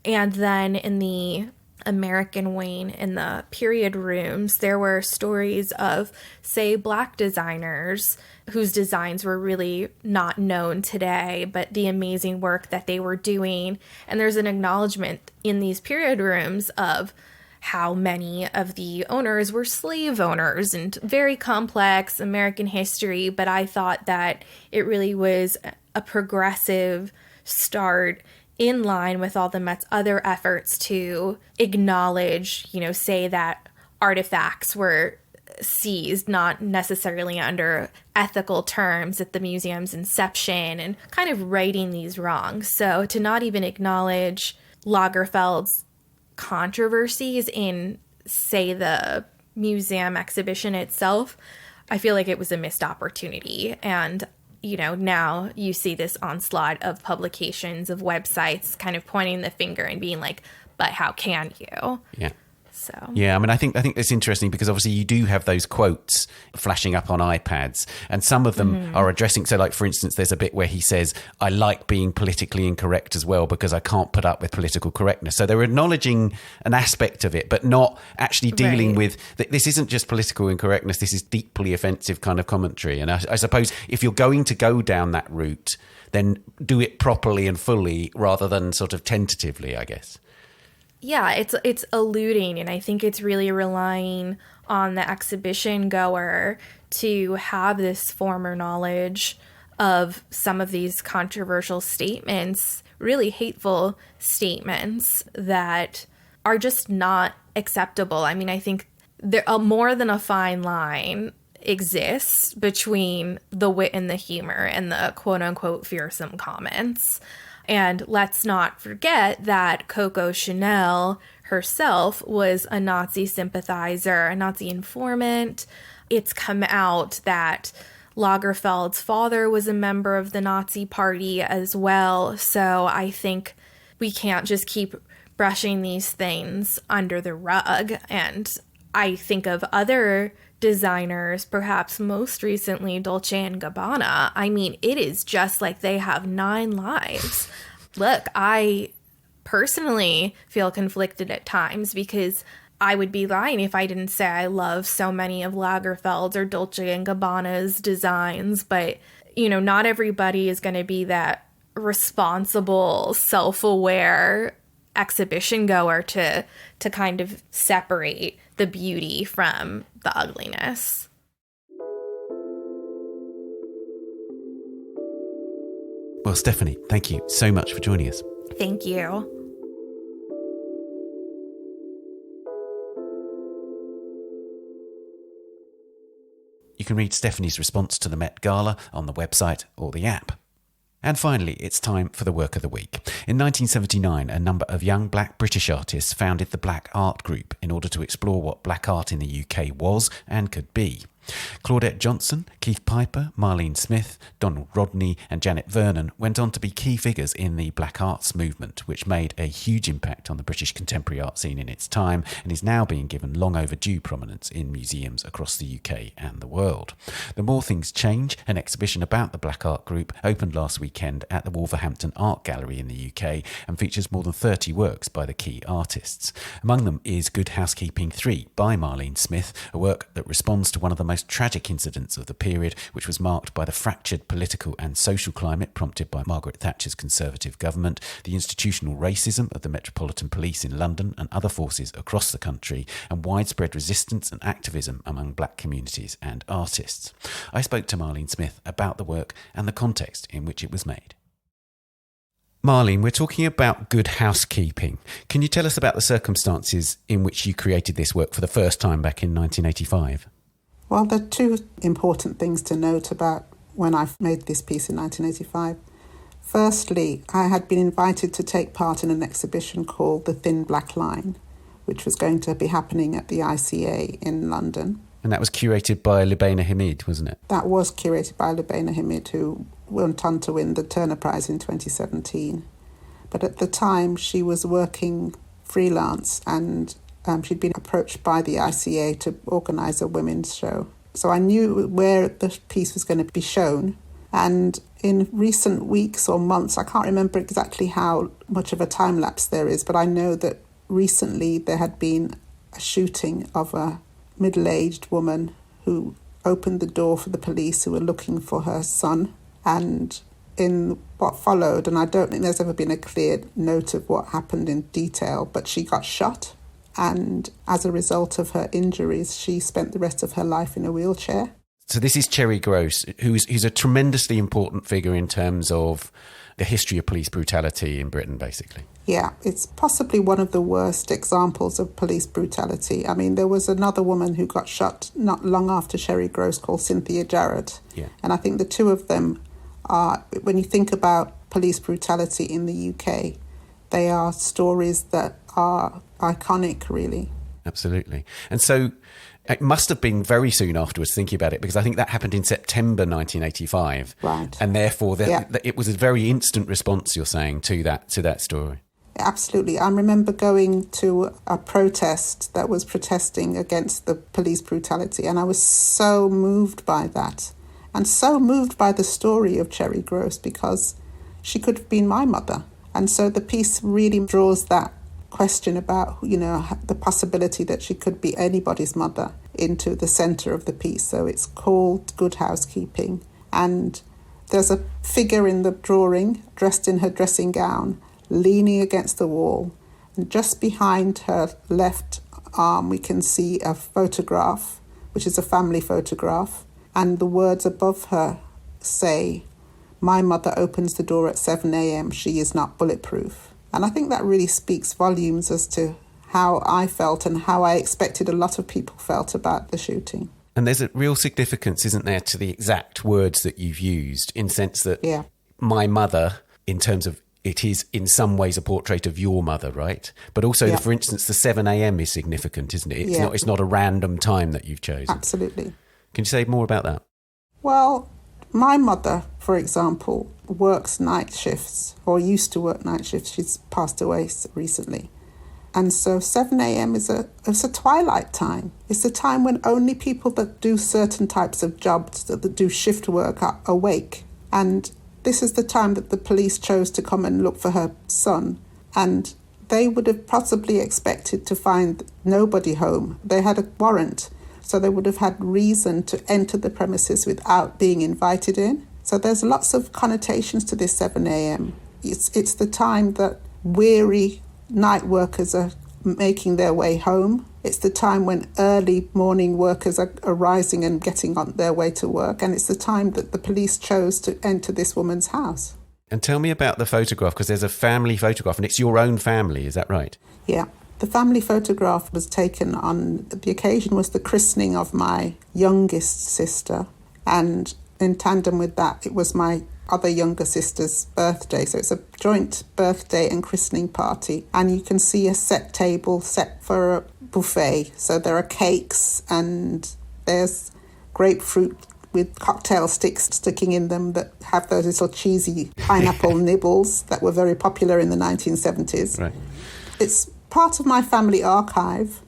C: And then in the American wing, in the period rooms, there were stories of, say, Black designers whose designs were really not known today, but the amazing work that they were doing. And there's an acknowledgement in these period rooms of how many of the owners were slave owners and very complex American history. But I thought that it really was a progressive start in line with all the Met's other efforts to acknowledge, say that artifacts were seized, not necessarily under ethical terms at the museum's inception, and kind of righting these wrongs. So to not even acknowledge Lagerfeld's controversies in, say, the museum exhibition itself, I feel like it was a missed opportunity. And now you see this onslaught of publications, of websites kind of pointing the finger and being like, but how can you?
A: Yeah.
C: So
A: yeah, I think it's interesting because obviously you do have those quotes flashing up on iPads, and some of them are addressing. So, like for instance, there's a bit where he says, "I like being politically incorrect as well because I can't put up with political correctness." So they're acknowledging an aspect of it, but not actually dealing with this. Isn't just political incorrectness. This is deeply offensive kind of commentary. And I suppose if you're going to go down that route, then do it properly and fully rather than sort of tentatively, I guess.
C: Yeah, it's alluding, and I think it's really relying on the exhibition goer to have this former knowledge of some of these controversial statements, really hateful statements that are just not acceptable. I mean, I think there more than a fine line exists between the wit and the humor and the quote-unquote fearsome comments. And let's not forget that Coco Chanel herself was a Nazi sympathizer, a Nazi informant. It's come out that Lagerfeld's father was a member of the Nazi Party as well. So I think we can't just keep brushing these things under the rug. And I think of other designers, perhaps most recently Dolce & Gabbana. I mean, it is just like they have 9 lives. Look, I personally feel conflicted at times because I would be lying if I didn't say I love so many of Lagerfeld's or Dolce & Gabbana's designs. But, not everybody is going to be that responsible, self-aware exhibition goer to kind of separate the beauty from the ugliness.
A: Well, Stephanie, thank you so much for joining us.
C: Thank you.
A: You can read Stephanie's response to the Met Gala on the website or the app. And finally, it's time for the Work of the Week. In 1979, a number of young black British artists founded the Blk Art Group in order to explore what black art in the UK was and could be. Claudette Johnson, Keith Piper, Marlene Smith, Donald Rodney and Janet Vernon went on to be key figures in the black arts movement, which made a huge impact on the British contemporary art scene in its time and is now being given long overdue prominence in museums across the UK and the world. The More Things Change, an exhibition about the Blk Art Group, opened last weekend at the Wolverhampton Art Gallery in the UK and features more than 30 works by the key artists. Among them is Good Housekeeping III by Marlene Smith, a work that responds to one of the most tragic incidents of the period, which was marked by the fractured political and social climate prompted by Margaret Thatcher's Conservative government, the institutional racism of the Metropolitan Police in London and other forces across the country, and widespread resistance and activism among black communities and artists. I spoke to Marlene Smith about the work and the context in which it was made. Marlene, we're talking about Good Housekeeping. Can you tell us about the circumstances in which you created this work for the first time back in 1985?
D: Well, there are two important things to note about when I made this piece in 1985. Firstly, I had been invited to take part in an exhibition called The Thin Black Line, which was going to be happening at the ICA in London.
A: And that was curated by Lubaina Hamid, wasn't it?
D: That was curated by Lubaina Hamid, who went on to win the Turner Prize in 2017. But at the time, she was working freelance, and she'd been approached by the ICA to organise a women's show. So I knew where the piece was going to be shown. And in recent weeks or months, I can't remember exactly how much of a time lapse there is, but I know that recently there had been a shooting of a middle-aged woman who opened the door for the police who were looking for her son. And in what followed, and I don't think there's ever been a clear note of what happened in detail, but she got shot. And as a result of her injuries, she spent the rest of her life in a wheelchair.
A: So this is Cherry Gross, who's a tremendously important figure in terms of the history of police brutality in Britain, basically.
D: Yeah, it's possibly one of the worst examples of police brutality. I mean, there was another woman who got shot not long after Cherry Gross called Cynthia Jarrett.
A: Yeah.
D: And I think the two of them are, when you think about police brutality in the UK, they are stories that are iconic, really.
A: Absolutely. And so it must have been very soon afterwards, thinking about it, because I think that happened in September 1985.
D: Right.
A: And therefore,
D: Yeah.
A: it was a very instant response, you're saying, to that story.
D: Absolutely. I remember going to a protest that was protesting against the police brutality, and I was so moved by that, and so moved by the story of Cherry Gross, because she could have been my mother. And so the piece really draws that question about, the possibility that she could be anybody's mother into the centre of the piece. So it's called Good Housekeeping. And there's a figure in the drawing dressed in her dressing gown, leaning against the wall. And just behind her left arm, we can see a photograph, which is a family photograph. And the words above her say, "My mother opens the door at 7 a.m. She is not bulletproof." And I think that really speaks volumes as to how I felt and how I expected a lot of people felt about the shooting.
A: And there's a real significance, isn't there, to the exact words that you've used, in the sense that my mother, in terms of it is in some ways a portrait of your mother, right? But also, for instance, the 7 a.m. is significant, isn't it? It's not a random time that you've chosen.
D: Absolutely.
A: Can you say more about that?
D: Well, my mother, for example, works night shifts, or used to work night shifts. She's passed away recently. And so 7 a.m. it's a twilight time. It's a time when only people that do certain types of jobs, that do shift work, are awake. And this is the time that the police chose to come and look for her son. And they would have possibly expected to find nobody home. They had a warrant, so they would have had reason to enter the premises without being invited in. So there's lots of connotations to this 7 a.m. It's the time that weary night workers are making their way home. It's the time when early morning workers are rising and getting on their way to work. And it's the time that the police chose to enter this woman's house.
A: And tell me about the photograph, because there's a family photograph, and it's your own family, is that right?
D: Yeah. The family photograph was taken on, the occasion was the christening of my youngest sister. And in tandem with that, it was my other younger sister's birthday. So it's a joint birthday and christening party. And you can see a set table set for a buffet. So there are cakes and there's grapefruit with cocktail sticks sticking in them that have those little cheesy pineapple nibbles that were very popular in the 1970s.
A: Right.
D: It's part of my family archive,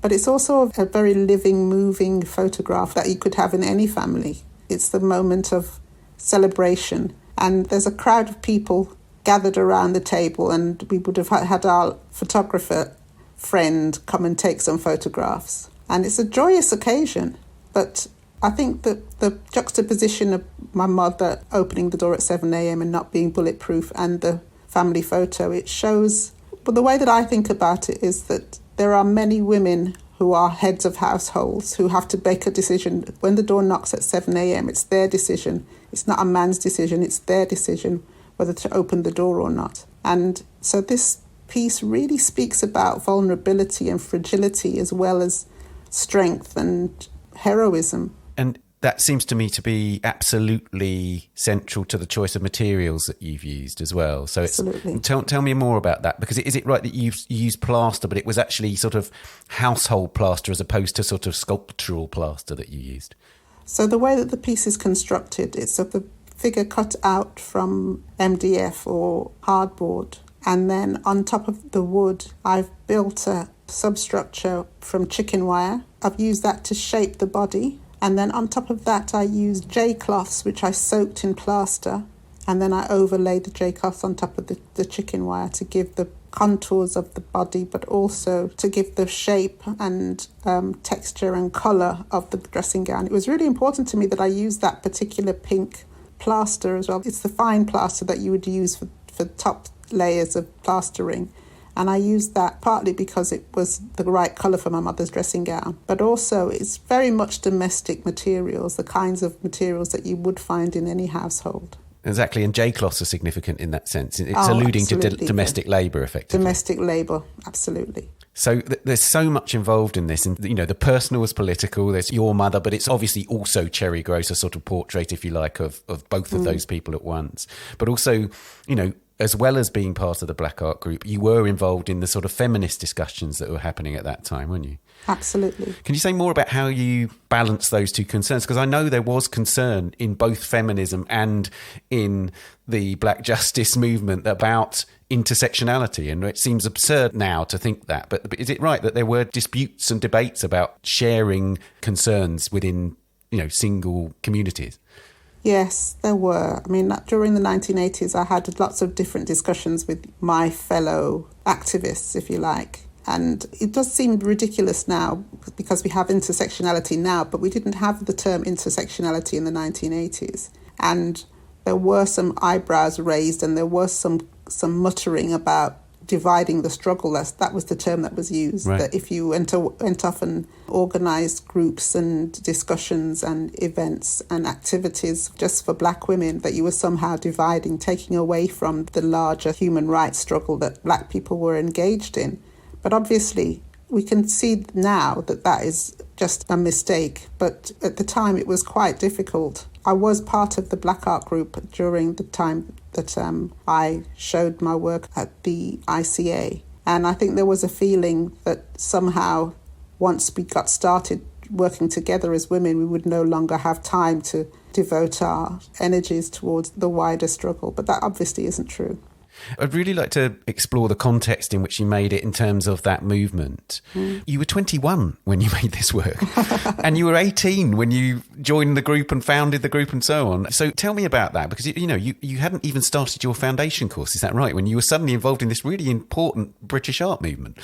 D: but it's also a very living, moving photograph that you could have in any family. It's the moment of celebration, and there's a crowd of people gathered around the table, and we would have had our photographer friend come and take some photographs. And it's a joyous occasion, but I think that the juxtaposition of my mother opening the door at 7 a.m. and not being bulletproof and the family photo, it shows. But the way that I think about it is that there are many women who are heads of households who have to make a decision. When the door knocks at 7 a.m, it's their decision. It's not a man's decision, it's their decision whether to open the door or not. And so this piece really speaks about vulnerability and fragility as well as strength and heroism.
A: And that seems to me to be absolutely central to the choice of materials that you've used as well. So
D: Absolutely.
A: Tell me more about that, because is it right that you used plaster, but it was actually sort of household plaster as opposed to sort of sculptural plaster that you used?
D: So the way that the piece is constructed, it's of the figure cut out from MDF or hardboard. And then on top of the wood, I've built a substructure from chicken wire. I've used that to shape the body. And then on top of that, I used J-cloths, which I soaked in plaster. And then I overlaid the J-cloths on top of the chicken wire to give the contours of the body, but also to give the shape and texture and colour of the dressing gown. It was really important to me that I used that particular pink plaster as well. It's the fine plaster that you would use for top layers of plastering. And I used that partly because it was the right colour for my mother's dressing gown. But also it's very much domestic materials, the kinds of materials that you would find in any household.
A: Exactly, and J-cloths are significant in that sense. It's alluding to domestic labour, effectively.
D: Domestic labour, absolutely.
A: So there's so much involved in this, and the personal is political. There's your mother, but it's obviously also Cherry Gross, a sort of portrait, if you like, of both of those people at once. But also, as well as being part of the Blk Art Group, you were involved in the sort of feminist discussions that were happening at that time, weren't you?
D: Absolutely.
A: Can you say more about how you balance those two concerns? Because I know there was concern in both feminism and in the Black Justice movement about intersectionality, and it seems absurd now to think that. But is it right that there were disputes and debates about sharing concerns within, single communities?
D: Yes, there were. I mean, during the 1980s, I had lots of different discussions with my fellow activists, if you like. And it does seem ridiculous now because we have intersectionality now, but we didn't have the term intersectionality in the 1980s. And there were some eyebrows raised and there was some muttering about dividing the struggle. That was the term that was used.
A: Right.
D: That if you went off and organised groups and discussions and events and activities just for black women, that you were somehow dividing, taking away from the larger human rights struggle that black people were engaged in. But obviously, we can see now that is just a mistake. But at the time, it was quite difficult. I was part of the Blk Art Group during the time that I showed my work at the ICA. And I think there was a feeling that somehow, once we got started working together as women, we would no longer have time to devote our energies towards the wider struggle. But that obviously isn't true.
A: I'd really like to explore the context in which you made it in terms of that movement. You were 21 when you made this work and you were 18 when you joined the group and founded the group and so on. So tell me about that, because you hadn't even started your foundation course, is that right, when you were suddenly involved in this really important British art movement?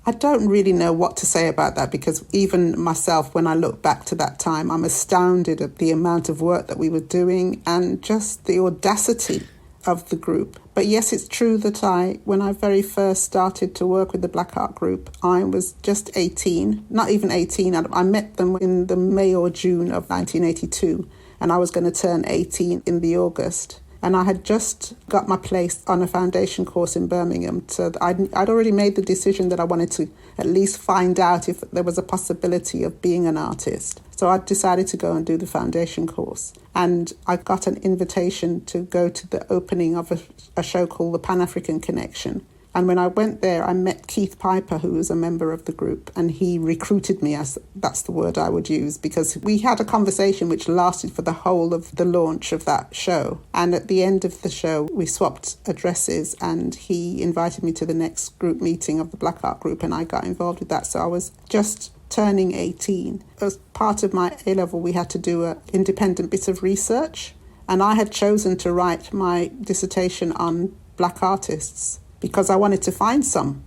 D: I don't really know what to say about that, because even myself, when I look back to that time, I'm astounded at the amount of work that we were doing and just the audacity of the group. But yes, it's true that when I very first started to work with the Blk Art Group, I was just 18, not even 18. I met them in the May or June of 1982, and I was going to turn 18 in the August. And I had just got my place on a foundation course in Birmingham. So I'd already made the decision that I wanted to at least find out if there was a possibility of being an artist. So I decided to go and do the foundation course. And I got an invitation to go to the opening of a show called The Pan-African Connection. And when I went there, I met Keith Piper, who was a member of the group, and he recruited me, as that's the word I would use, because we had a conversation which lasted for the whole of the launch of that show. And at the end of the show, we swapped addresses, and he invited me to the next group meeting of the Blk Art Group, and I got involved with that. So I was just turning 18. As part of my A-level, we had to do an independent bit of research, and I had chosen to write my dissertation on black artists because I wanted to find some.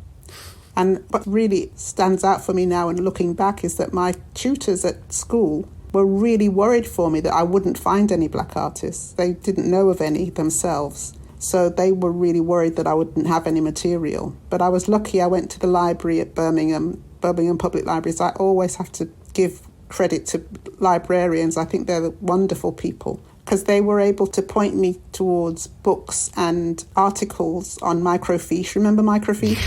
D: And what really stands out for me now and looking back is that my tutors at school were really worried for me that I wouldn't find any black artists. They didn't know of any themselves. So they were really worried that I wouldn't have any material. But I was lucky. I went to the library at Birmingham Public Libraries. I always have to give credit to librarians. I think they're wonderful people, because they were able to point me towards books and articles on microfiche. Remember microfiche?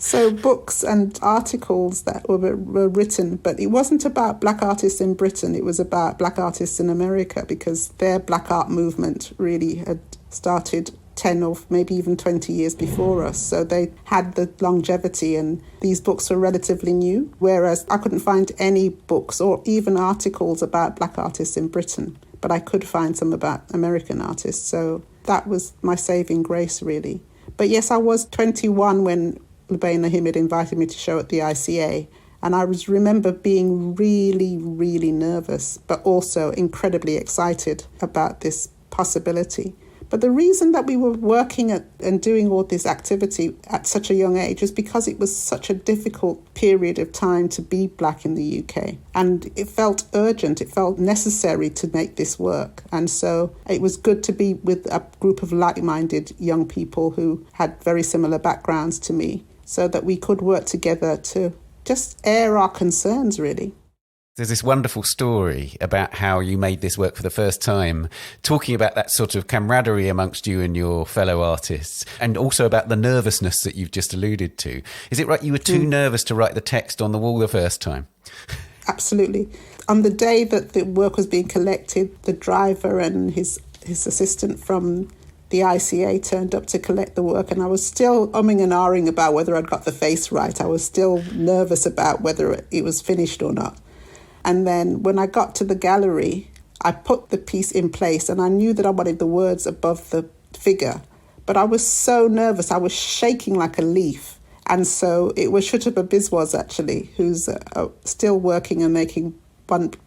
D: So books and articles that were written, but it wasn't about black artists in Britain, it was about black artists in America, because their black art movement really had started 10 or maybe even 20 years before us. So they had the longevity, and these books were relatively new, whereas I couldn't find any books or even articles about black artists in Britain, but I could find some about American artists. So that was my saving grace, really. But yes, I was 21 when Lubaina Himid invited me to show at the ICA, and I remember being really, really nervous, but also incredibly excited about this possibility. But the reason that we were working at and doing all this activity at such a young age was because it was such a difficult period of time to be black in the UK. And it felt urgent, it felt necessary to make this work. And so it was good to be with a group of like-minded young people who had very similar backgrounds to me, so that we could work together to just air our concerns, really.
A: There's this wonderful story about how you made this work for the first time, talking about that sort of camaraderie amongst you and your fellow artists, and also about the nervousness that you've just alluded to. Is it right you were too nervous to write the text on the wall the first time?
D: Absolutely. On the day that the work was being collected, the driver and his assistant from the ICA turned up to collect the work, and I was still umming and ahhing about whether I'd got the face right. I was still nervous about whether it was finished or not. And then when I got to the gallery, I put the piece in place, and I knew that I wanted the words above the figure. But I was so nervous, I was shaking like a leaf. And so it was Shutaba Biswas, actually, who's still working and making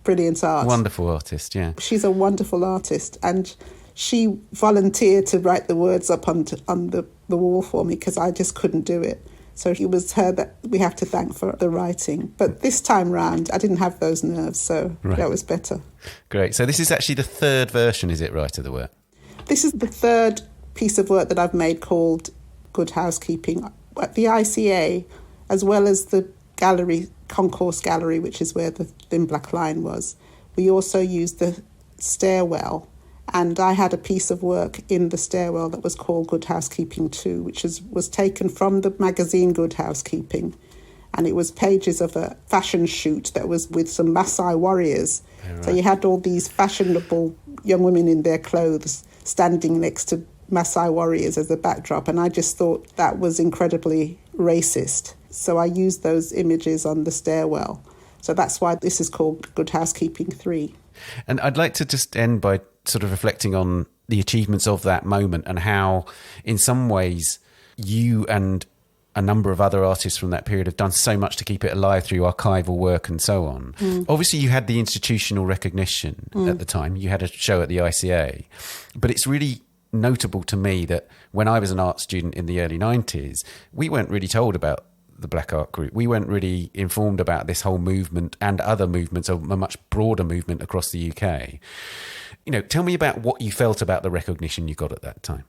D: brilliant art.
A: Wonderful artist, yeah.
D: She's a wonderful artist. And she volunteered to write the words up on the wall for me, because I just couldn't do it. So it was her that we have to thank for the writing. But this time round, I didn't have those nerves, so that was better.
A: Great. So this is actually the third version, is it right, of the work?
D: This is the third piece of work that I've made called Good Housekeeping. At the ICA, as well as the gallery, Concourse Gallery, which is where the Thin Black Line was, we also used the stairwell. And I had a piece of work in the stairwell that was called Good Housekeeping II, which was taken from the magazine Good Housekeeping. And it was pages of a fashion shoot that was with some Maasai warriors. Yeah, right. So you had all these fashionable young women in their clothes standing next to Maasai warriors as a backdrop. And I just thought that was incredibly racist. So I used those images on the stairwell. So that's why this is called Good Housekeeping III.
A: And I'd like to just end by sort of reflecting on the achievements of that moment, and how in some ways you and a number of other artists from that period have done so much to keep it alive through archival work and so on. Obviously you had the institutional recognition at the time. You had a show at the ICA, but it's really notable to me that when I was an art student in the early 90s, we weren't really told about the Blk Art Group. We weren't really informed about this whole movement and other movements, a much broader movement across the UK. You know, tell me about what you felt about the recognition you got at that time.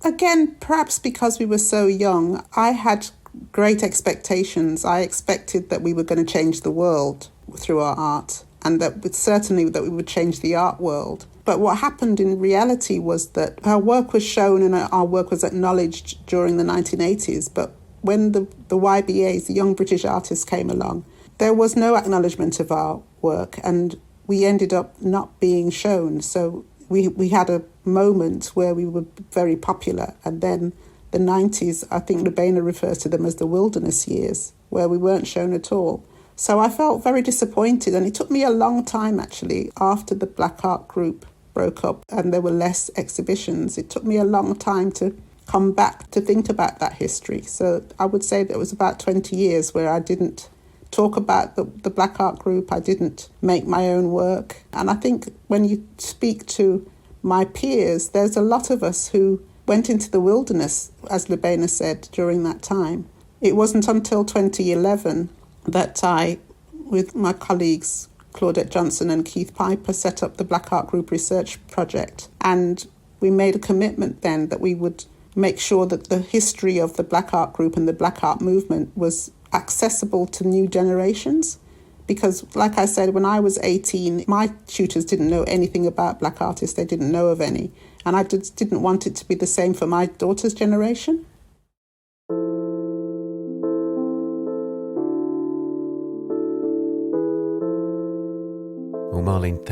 D: Again, perhaps because we were so young, I had great expectations. I expected that we were going to change the world through our art, and that we would change the art world. But what happened in reality was that our work was shown and our work was acknowledged during the 1980s, but when the YBAs, the Young British Artists, came along, there was no acknowledgement of our work, and we ended up not being shown. So we had a moment where we were very popular, and then the 90s, I think Lubaina refers to them as the wilderness years, where we weren't shown at all. So I felt very disappointed, and it took me a long time, actually, after the Blk Art Group broke up and there were less exhibitions. It took me a long time to come back to think about that history. So I would say that it was about 20 years where I didn't talk about the Blk Art Group. I didn't make my own work. And I think when you speak to my peers, there's a lot of us who went into the wilderness, as Lubaina said, during that time. It wasn't until 2011 that I, with my colleagues Claudette Johnson and Keith Piper, set up the Blk Art Group Research Project. And we made a commitment then that we would make sure that the history of the Blk Art Group and the Black Art movement was accessible to new generations. Because, like I said, when I was 18, my tutors didn't know anything about black artists. They didn't know of any. And I just didn't want it to be the same for my daughter's generation.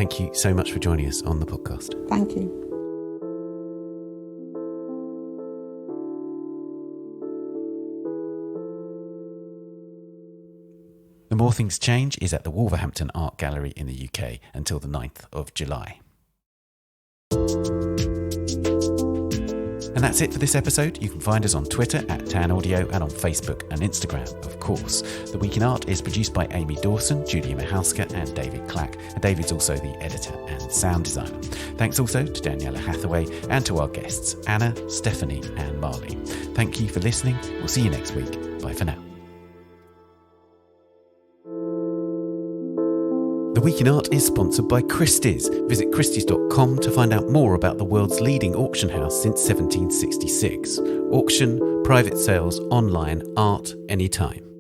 A: thank you so much for joining us on the podcast.
D: Thank you.
A: The More Things Change is at the Wolverhampton Art Gallery in the UK until the 9th of July. And that's it for this episode. You can find us on Twitter at Tan Audio and on Facebook and Instagram, of course. The Week in Art is produced by Amy Dawson, Julia Michalska and David Clack. And David's also the editor and sound designer. Thanks also to Daniela Hathaway and to our guests, Anna, Stephanie and Marlene. Thank you for listening. We'll see you next week. Bye for now. The Week in Art is sponsored by Christie's. Visit christies.com to find out more about the world's leading auction house since 1766. Auction, private sales, online, art, anytime.